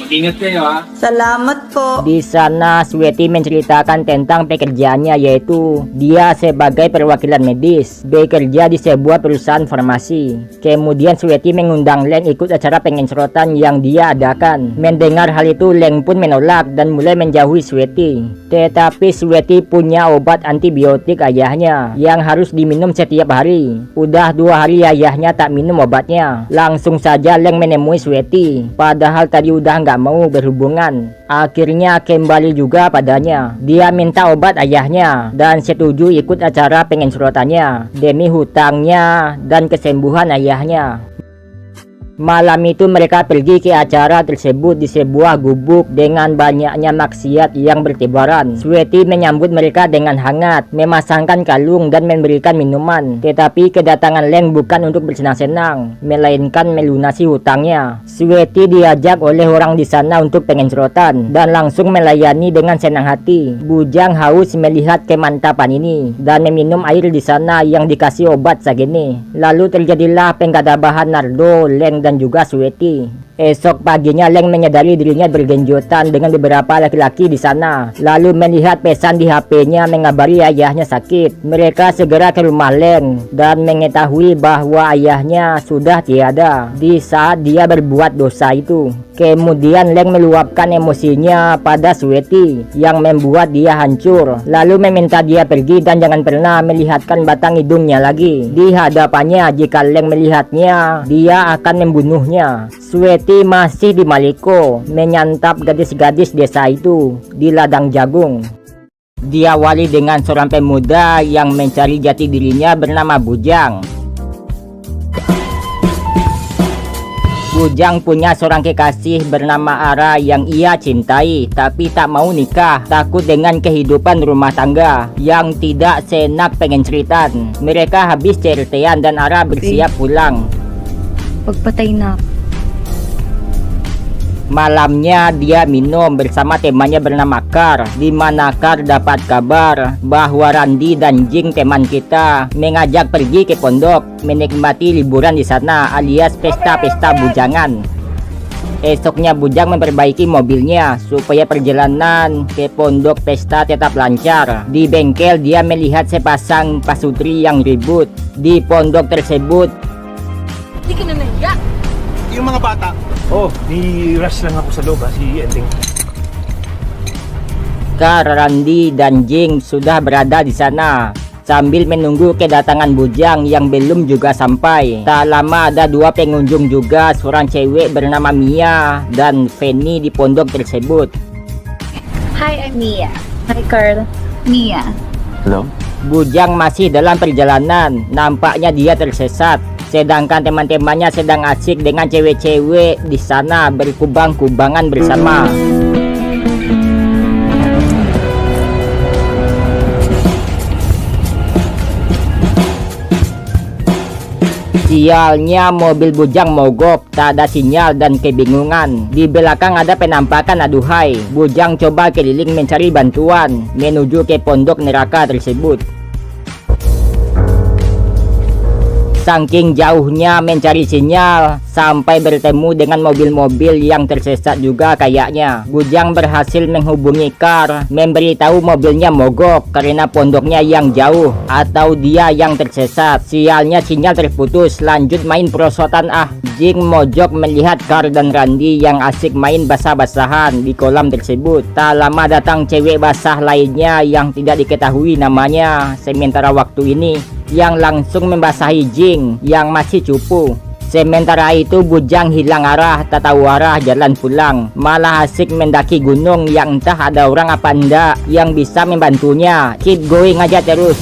Mag-ingat kayo ha. Salamat po. Di sana Sweti menceritakan tentang pekerjaannya, yaitu dia sebagai perwakilan medis bekerja di sebuah perusahaan farmasi. Kemudian Sweti mengundang Leng ikut acara pengencerotan yang dia adakan. Mendengar hal itu Leng pun menolak dan mulai menjauhi Sweti. Tetapi Sweti punya obat antibiotik ayahnya yang harus diminum setiap hari. Udah 2 hari ayahnya tak minum obatnya. Langsung saja Leng menemui Sweti, padahal tadi udah nggak mau berhubungan. Akhirnya kembali juga padanya. Dia minta obat ayahnya dan setuju ikut acara pengencerotannya demi hutangnya dan kesembuhan ayahnya. Malam itu mereka pergi ke acara tersebut di sebuah gubuk dengan banyaknya maksiat yang bertebaran. Sweti menyambut mereka dengan hangat, memasangkan kalung dan memberikan minuman. Tetapi kedatangan Leng bukan untuk bersenang-senang, melainkan melunasi hutangnya. Sweti diajak oleh orang di sana untuk pengencerotan dan langsung melayani dengan senang hati. Bujang haus melihat kemantapan ini dan meminum air di sana yang dikasih obat segini. Lalu terjadilah penggadabahan Nardo, Leng dan juga Sweti. Esok paginya Leng menyadari dirinya bergenjotan dengan beberapa laki-laki di sana. Lalu melihat pesan di HP-nya mengabari ayahnya sakit. Mereka segera ke rumah Leng dan mengetahui bahwa ayahnya sudah tiada di saat dia berbuat dosa itu. Kemudian Leng meluapkan emosinya pada Sweti yang membuat dia hancur. Lalu meminta dia pergi dan jangan pernah melihatkan batang hidungnya lagi di hadapannya. Jika Leng melihatnya, dia akan membunuhnya. Sweti masih di Maliko menyantap gadis-gadis desa itu di ladang jagung. Diawali dengan seorang pemuda yang mencari jati dirinya bernama Bujang. Bujang punya seorang kekasih bernama Ara yang ia cintai tapi tak mau nikah, takut dengan kehidupan rumah tangga yang tidak senak pengen ceritan. Mereka habis ceritean dan Ara bersiap pulang. Pagpatay na. Malamnya dia minum bersama temannya bernama Kar, di mana Kar dapat kabar bahwa Randi dan Jing teman kita mengajak pergi ke pondok menikmati liburan di sana alias pesta-pesta bujangan. Esoknya Bujang memperbaiki mobilnya supaya perjalanan ke pondok pesta tetap lancar. Di bengkel dia melihat sepasang pasutri yang ribut di pondok tersebut. Hindi ka na nahiya. Yung mga bata. Oh, ni-rush lang ako sa loob si Ending. Kar, Randi, dan Jing sudah berada di sana sambil menunggu kedatangan Bujang yang belum juga sampai. Tak lama ada dua pengunjung juga, seorang cewek bernama Mia dan Fanny di pondok tersebut. Hi, I'm Mia. Hi, Carl. Mia. Hello? Bujang masih dalam perjalanan, nampaknya dia tersesat. Sedangkan teman-temannya sedang asik dengan cewek-cewek di sana berkubang-kubangan bersama. Sialnya mobil Bujang mogok, tak ada sinyal dan kebingungan. Di belakang ada penampakan aduhai. Bujang coba keliling mencari bantuan menuju ke pondok neraka tersebut. Saking jauhnya mencari sinyal sampai bertemu dengan mobil-mobil yang tersesat juga kayaknya. Bujang berhasil menghubungi Kar, memberitahu mobilnya mogok karena pondoknya yang jauh atau dia yang tersesat. Sialnya sinyal terputus, lanjut main perosotan ah. Jing mojok melihat Kar dan Randi yang asik main basah-basahan di kolam tersebut. Tak lama datang cewek basah lainnya yang tidak diketahui namanya. Sementara waktu ini yang langsung membasahi Jing yang masih cupu. Sementara itu Bujang hilang arah, tak tahu arah jalan pulang. Malah asik mendaki gunung yang entah ada orang apa enggak yang bisa membantunya. Keep going aja terus.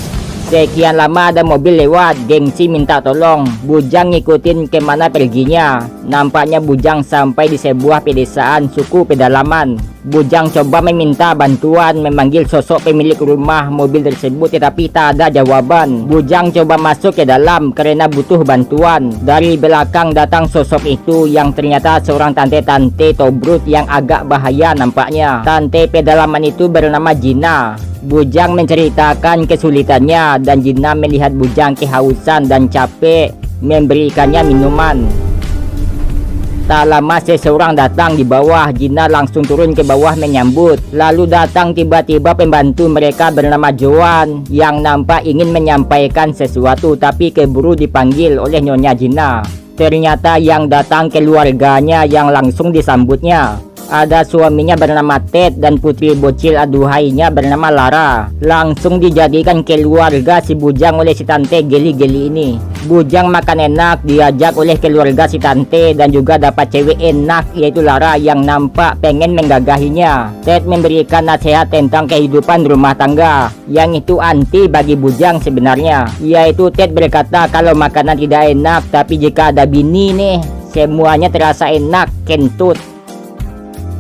Sekian lama ada mobil lewat, gengsi minta tolong. Bujang ngikutin kemana perginya. Nampaknya Bujang sampai di sebuah pedesaan suku pedalaman. Bujang coba meminta bantuan, memanggil sosok pemilik rumah mobil tersebut tetapi tak ada jawaban. Bujang coba masuk ke dalam karena butuh bantuan. Dari belakang datang sosok itu yang ternyata seorang tante-tante tobrut yang agak bahaya nampaknya. Tante pedalaman itu bernama Gina. Bujang menceritakan kesulitannya dan Gina melihat Bujang kehausan dan capek memberikannya minuman. Tak lama seseorang datang di bawah. Gina langsung turun ke bawah menyambut. Lalu datang tiba-tiba pembantu mereka bernama Joan yang nampak ingin menyampaikan sesuatu tapi keburu dipanggil oleh Nyonya Gina. Ternyata yang datang keluarganya yang langsung disambutnya. Ada suaminya bernama Ted dan putri bocil aduhainya bernama Lara. Langsung dijadikan keluarga si Bujang oleh si tante geli-geli ini. Bujang makan enak diajak oleh keluarga si tante dan juga dapat cewek enak yaitu Lara yang nampak pengen menggagahinya. Ted memberikan nasihat tentang kehidupan rumah tangga yang itu anti bagi Bujang sebenarnya. Yaitu Ted berkata kalau makanan tidak enak tapi jika ada bini nih semuanya terasa enak, kentut.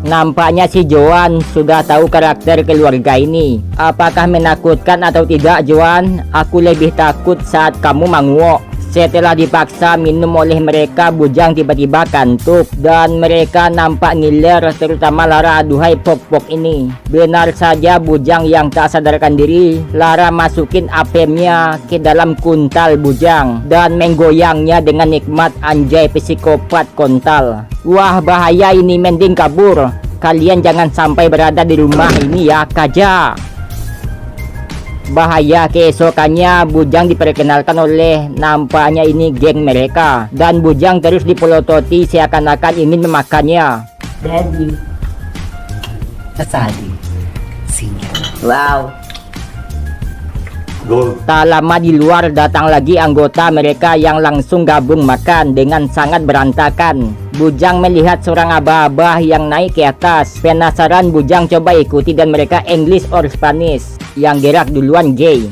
Nampaknya si Joan sudah tahu karakter keluarga ini. Apakah menakutkan atau tidak Joan? Aku lebih takut saat kamu manguok. Setelah dipaksa minum oleh mereka, Bujang tiba-tiba kantuk dan mereka nampak ngiler, terutama Lara. Aduhai pok-pok ini. Benar saja Bujang yang tak sadarkan diri. Lara masukin apemnya ke dalam kuntal Bujang dan menggoyangnya dengan nikmat. Anjay, psikopat kontal. Wah, bahaya ini, mending kabur. Kalian jangan sampai berada di rumah ini ya, kaja. Bahaya. Keesokannya Bujang diperkenalkan oleh nampaknya ini geng mereka, dan Bujang terus dipelototi seakan-akan ingin memakannya. Daddy. Asali. Singa. Wow. Tak lama di luar datang lagi anggota mereka yang langsung gabung makan dengan sangat berantakan. Bujang melihat seorang abah-abah yang naik ke atas. Penasaran Bujang coba ikuti dan mereka English or Spanish. Yang gerak duluan gay.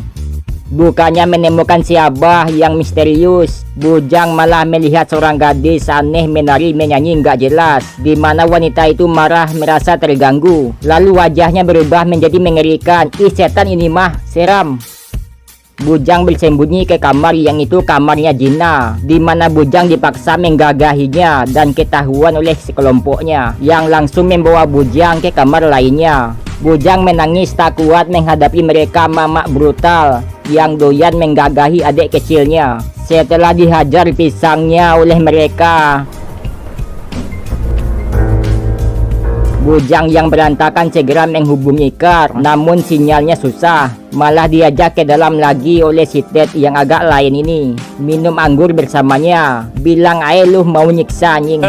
Bukannya menemukan si abah yang misterius, Bujang malah melihat seorang gadis aneh menari menyanyi nggak jelas, di mana wanita itu marah merasa terganggu. Lalu wajahnya berubah menjadi mengerikan. Ih, setan ini mah, seram. Bujang bersembunyi ke kamar yang itu kamarnya Gina, di mana Bujang dipaksa menggagahinya dan ketahuan oleh sekelompoknya yang langsung membawa Bujang ke kamar lainnya. Bujang menangis tak kuat menghadapi mereka mamak brutal yang doyan menggagahi adik kecilnya. Setelah dihajar pisangnya oleh mereka, Bujang yang berantakan segera menghubungi Kar, namun sinyalnya susah. Malah diajak ke dalam lagi oleh si Ted yang agak lain ini. Minum anggur bersamanya. Bilang ae lu mau nyiksa anjing.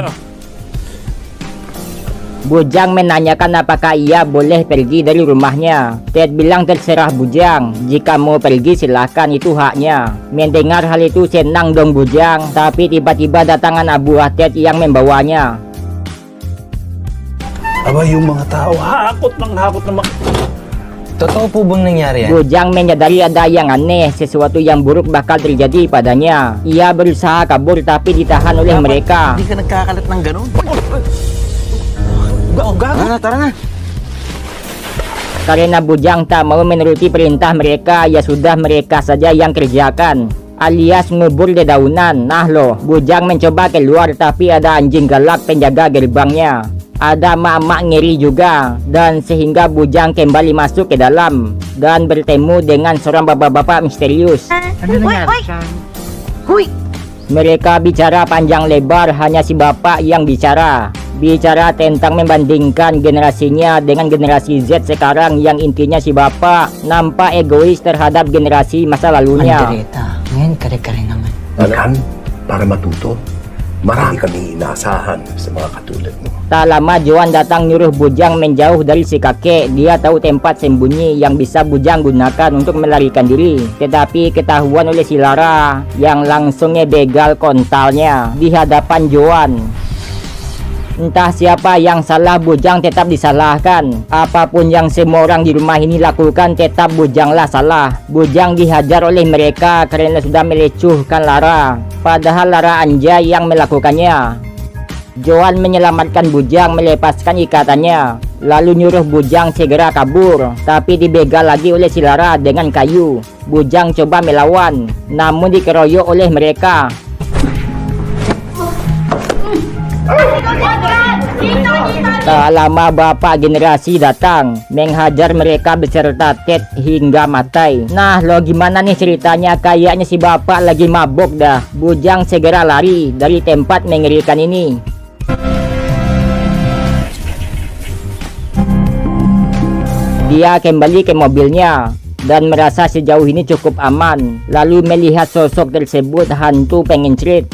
Bujang menanyakan apakah ia boleh pergi dari rumahnya. Ted bilang terserah Bujang. Jika mau pergi silahkan, itu haknya. Mendengar hal itu senang dong Bujang. Tapi tiba-tiba datangan Abu Ted yang membawanya. Aba, yung mga tao, hakot ng mga... Totoo po bang nangyari yan? Bujang menyadari ada yang aneh, sesuatu yang buruk bakal terjadi padanya. Ia berusaha kabur tapi ditahan oleh mereka. Hindi ka nagkakalat ng ganun? Tara na. Karena Bujang tak mau menuruti perintah mereka, ya sudah mereka saja yang kerjakan. Alias ngubur dedaunan. Nah loh, Bujang mencoba keluar tapi ada anjing galak penjaga gerbangnya. Ada mak-mak ngeri juga, dan sehingga Bujang kembali masuk ke dalam dan bertemu dengan seorang bapak-bapak misterius. Mereka bicara panjang lebar, hanya si bapak yang bicara. Bicara tentang membandingkan generasinya dengan generasi Z sekarang, yang intinya si bapak nampak egois terhadap generasi masa lalunya. Ngayon kare-kare naman. Alam, para matuto, marami kami inaasahan sa mga katulad mo. Tak lama Joan datang nyuruh Bujang menjauh dari si kakek. Dia tahu tempat sembunyi yang bisa Bujang gunakan untuk melarikan diri. Tetapi ketahuan oleh si Lara yang langsung ngebegal kontalnya di hadapan Joan. Entah siapa yang salah, Bujang tetap disalahkan. Apapun yang semua orang di rumah ini lakukan, tetap Bujanglah salah. Bujang dihajar oleh mereka karena sudah melecuhkan Lara. Padahal Lara anjay yang melakukannya. Joan menyelamatkan Bujang, melepaskan ikatannya, lalu nyuruh Bujang segera kabur. Tapi dibegal lagi oleh si Lara dengan kayu. Bujang coba melawan, namun dikeroyok oleh mereka. Tak lama bapak generasi datang, menghajar mereka beserta Ted hingga mati. Nah lo gimana nih ceritanya? Kayaknya si bapak lagi mabok dah. Bujang segera lari dari tempat mengerikan ini. Dia kembali ke mobilnya dan merasa sejauh ini cukup aman. Lalu melihat sosok tersebut, hantu pengencrit.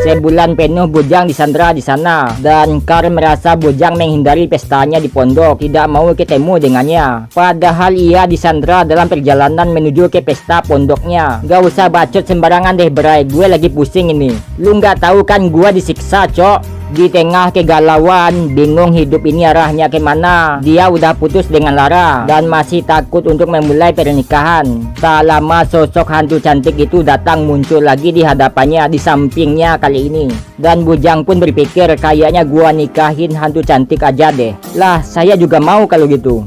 Sebulan penuh Bujang disandra di sana, dan Kar merasa Bujang menghindari pestanya di pondok, tidak mau ketemu dengannya. Padahal ia disandra dalam perjalanan menuju ke pesta pondoknya. Gak usah bacot sembarangan deh Bray, gue lagi pusing ini. Lu nggak tahu kan gue disiksa cok. Di tengah kegalauan, bingung hidup ini arahnya kemana. Dia udah putus dengan Lara dan masih takut untuk memulai pernikahan. Tak lama sosok hantu cantik itu datang muncul lagi di hadapannya, di sampingnya kali ini. Dan Bujang pun berpikir kayaknya gua nikahin hantu cantik aja deh. Lah saya juga mau kalau gitu.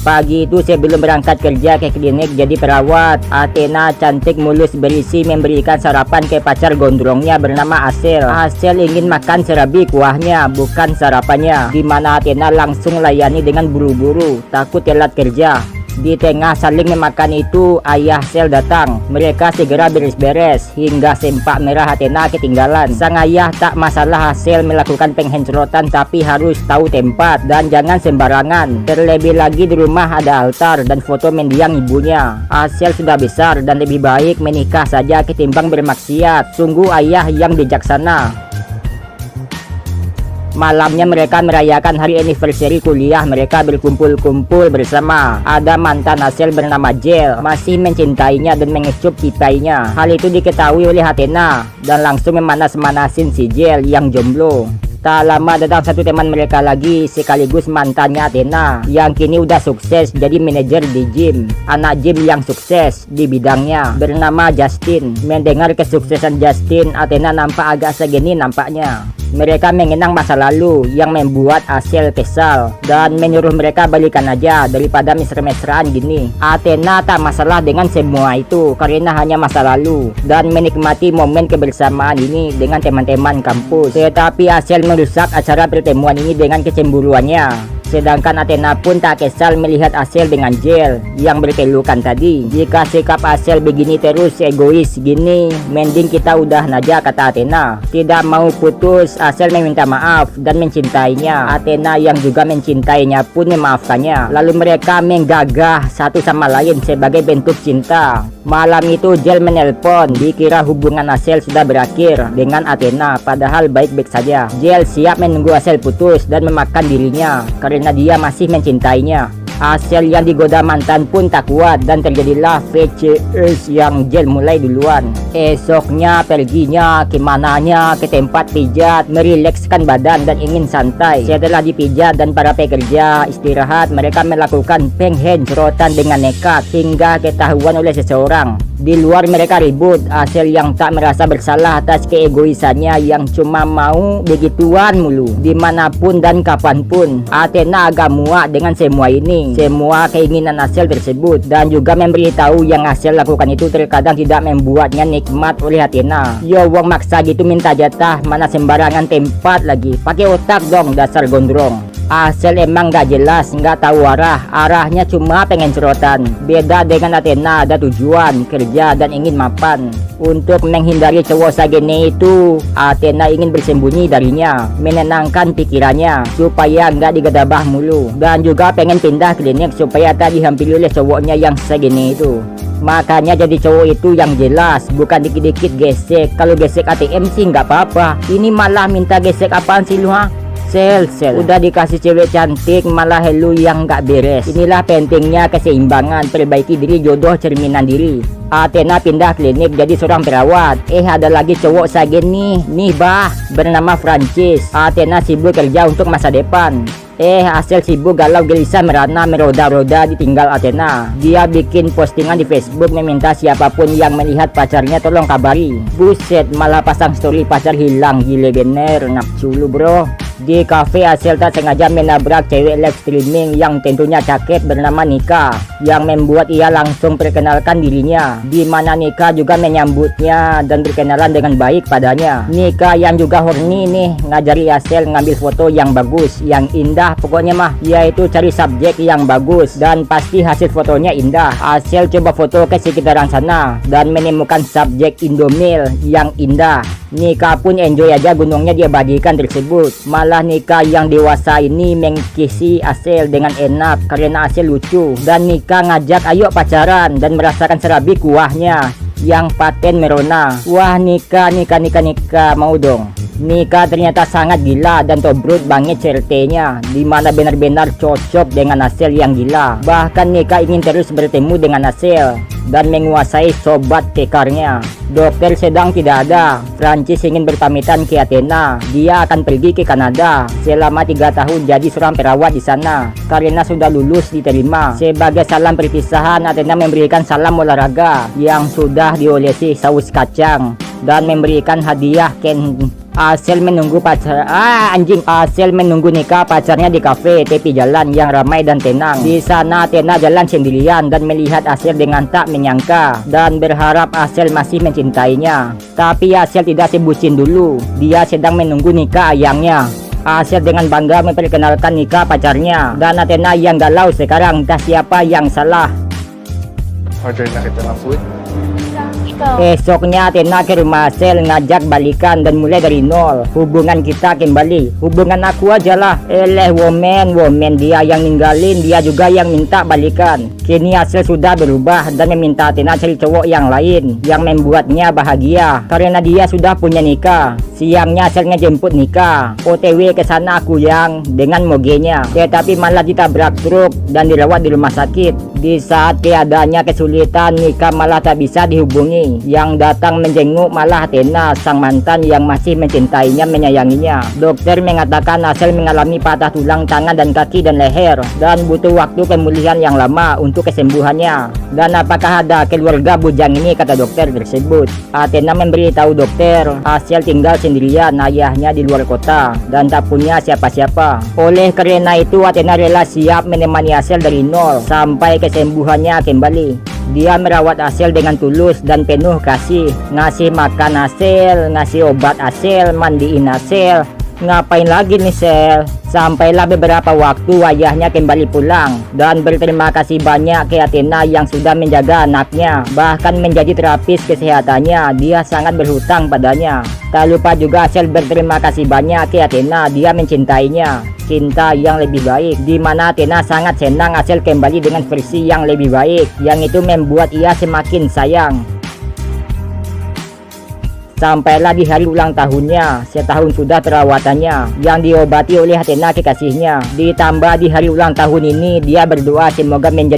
Pagi itu sebelum berangkat kerja ke klinik jadi perawat, Athena cantik mulus berisi memberikan sarapan ke pacar gondrongnya bernama Asel. Asel ingin makan serabi kuahnya, bukan sarapannya, dimana Athena langsung layani dengan buru-buru, takut telat kerja. Di tengah saling memakan itu, ayah Sel datang. Mereka segera beres-beres hingga sempak merah Athena ketinggalan. Sang ayah tak masalah Sel melakukan penghencrotan, tapi harus tahu tempat dan jangan sembarangan. Terlebih lagi di rumah ada altar dan foto mendiang ibunya. Asel sudah besar dan lebih baik menikah saja ketimbang bermaksiat. Sungguh ayah yang bijaksana. Malamnya mereka merayakan hari anniversary kuliah. Mereka berkumpul-kumpul bersama. Ada mantan Asel bernama Jel, masih mencintainya dan mengecup tipainya. Hal itu diketahui oleh Athena dan langsung memanas-manasin si Jel yang jomblo. Tak lama datang satu teman mereka lagi, sekaligus mantannya Athena, yang kini udah sukses jadi manajer di gym. Anak gym yang sukses di bidangnya, bernama Justin. Mendengar kesuksesan Justin, Athena nampak agak segini nampaknya. Mereka mengenang masa lalu yang membuat Asel kesal dan menyuruh mereka balikan aja daripada mesra-mesraan gini. Athena tak masalah dengan semua itu karena hanya masa lalu dan menikmati momen kebersamaan ini dengan teman-teman kampus. Tetapi Asel merusak acara pertemuan ini dengan kecemburuannya. Sedangkan Athena pun tak kesal melihat Asel dengan Jel yang berpelukan tadi. Jika sikap Asel begini terus egois gini, mending kita udah naja, kata Athena. Tidak mau putus, Asel meminta maaf dan mencintainya. Athena yang juga mencintainya pun memaafkannya. Lalu mereka menggagah satu sama lain sebagai bentuk cinta. Malam itu Jel menelpon, dikira hubungan Asel sudah berakhir dengan Athena, padahal baik-baik saja. Jel siap menunggu Asel putus dan memakan dirinya karena dia masih mencintainya. Asel yang digoda mantan pun tak kuat dan terjadilah VCS yang Jel mulai duluan. Esoknya perginya kemananya, ke tempat pijat, merilekskan badan dan ingin santai. Setelah dipijat dan para pekerja istirahat, mereka melakukan penghencrotan dengan nekat hingga ketahuan oleh seseorang. Di luar mereka ribut. Asel yang tak merasa bersalah atas keegoisannya yang cuma mau begituan mulu dimanapun dan kapanpun. Athena agak muak dengan semua ini, semua keinginan Asel tersebut, dan juga memberitahu yang Asel lakukan itu terkadang tidak membuatnya nikmat oleh Athena. Yo wong maksa gitu minta jatah, mana sembarangan tempat lagi, pakai otak dong dasar gondrong. Asel emang gak jelas, gak tahu arahnya cuma pengen cerotan. Beda dengan Athena, ada tujuan, kerja dan ingin mapan. Untuk menghindari cowok segini itu, Athena ingin bersembunyi darinya, menenangkan pikirannya supaya gak digedabah mulu, dan juga pengen pindah klinik supaya tak dihampiri oleh cowoknya yang segini itu. Makanya jadi cowok itu yang jelas, bukan dikit-dikit gesek. Kalau gesek ATM sih nggak apa-apa, ini malah minta gesek apaan sih lu ha? Sel, udah dikasih cewek cantik malah helu yang gak beres. Inilah pentingnya keseimbangan, perbaiki diri, jodoh cerminan diri. Athena pindah klinik jadi seorang perawat. Ada lagi cowok sagen nih bah, bernama Francis. Athena sibuk kerja untuk masa depan. Asel sibuk galau gelisah merana meroda-roda ditinggal Athena. Dia bikin postingan di Facebook meminta siapapun yang melihat pacarnya tolong kabari. Buset, malah pasang story pacar hilang. Gile bener, nafsu lu bro. Di cafe Asel tak sengaja menabrak cewek live streaming yang tentunya cakep bernama Nika, yang membuat ia langsung perkenalkan dirinya, di mana Nika juga menyambutnya dan berkenalan dengan baik padanya. Nika yang juga horny nih ngajari Asel ngambil foto yang bagus, yang indah pokoknya mah, yaitu cari subjek yang bagus dan pasti hasil fotonya indah. Asel coba foto ke sekitaran sana dan menemukan subjek Indomil yang indah. Nika pun enjoy aja gunungnya diabadikan tersebut. Malah Nika yang dewasa ini mengkisi Asel dengan enak karena Asel lucu, dan Nika ngajak ayo pacaran dan merasakan serabi kuahnya yang paten merona. Wah, Nika mau dong. Nika ternyata sangat gila dan tobrut banget CRT-nya, dimana benar-benar cocok dengan Asel yang gila. Bahkan Nika ingin terus bertemu dengan Asel dan menguasai sobat kekarnya. Dokter sedang tidak ada. Francis ingin berpamitan ke Athena. Dia akan pergi ke Kanada selama 3 tahun jadi seorang perawat di sana karena sudah lulus diterima. Sebagai salam perpisahan, Athena memberikan salam olahraga yang sudah diolesi saus kacang dan memberikan hadiah Asel menunggu Asel menunggu nikah pacarnya di kafe tepi jalan yang ramai dan tenang. Di sana Athena jalan sendirian dan melihat Asel dengan tak menyangka dan berharap Asel masih mencintainya. Tapi Asel tidak sebutin dulu, dia sedang menunggu nikah ayangnya. Asel dengan bangga memperkenalkan nikah pacarnya dan Athena yang galau sekarang, entah siapa yang salah. Order na kita ng food. Esoknya Athena ke rumah Asel ngajak balikan dan mulai dari nol. Hubungan kita kembali, hubungan aku aja lah. Woman dia yang ninggalin, dia juga yang minta balikan. Kini Asel sudah berubah dan meminta Athena cari cowok yang lain yang membuatnya bahagia karena dia sudah punya nikah. Siangnya Asel ngejemput nikah, OTW ke sana aku yang dengan mogenya, tetapi malah ditabrak truk dan dirawat di rumah sakit. Di saat keadaannya kesulitan, nikah malah tak bisa dihubungi. Yang datang menjenguk malah Athena, sang mantan yang masih mencintainya, menyayanginya. Dokter mengatakan Asel mengalami patah tulang tangan dan kaki dan leher dan butuh waktu pemulihan yang lama untuk kesembuhannya. Dan apakah ada keluarga bujang ini, kata dokter tersebut. Athena memberitahu dokter Asel tinggal sendirian, ayahnya di luar kota dan tak punya siapa-siapa. Oleh karena itu Athena rela siap menemani Asel dari nol sampai kesembuhannya kembali. Dia merawat Asel dengan tulus dan penuh kasih, ngasih makan Asel, ngasih obat Asel, mandiin Asel. Ngapain lagi nih Sel? Sampailah beberapa waktu ayahnya kembali pulang dan berterima kasih banyak ke Athena yang sudah menjaga anaknya, bahkan menjadi terapis kesehatannya. Dia sangat berhutang padanya. Tak lupa juga Asel berterima kasih banyak ke Athena, dia mencintainya, cinta yang lebih baik, di mana Athena sangat senang Asel kembali dengan versi yang lebih baik, yang itu membuat ia semakin sayang. Sampailah di hari ulang tahunnya, setahun sudah perawatannya yang diobati oleh Athena kekasihnya. Ditambah di hari ulang tahun ini dia berdoa semoga menjadi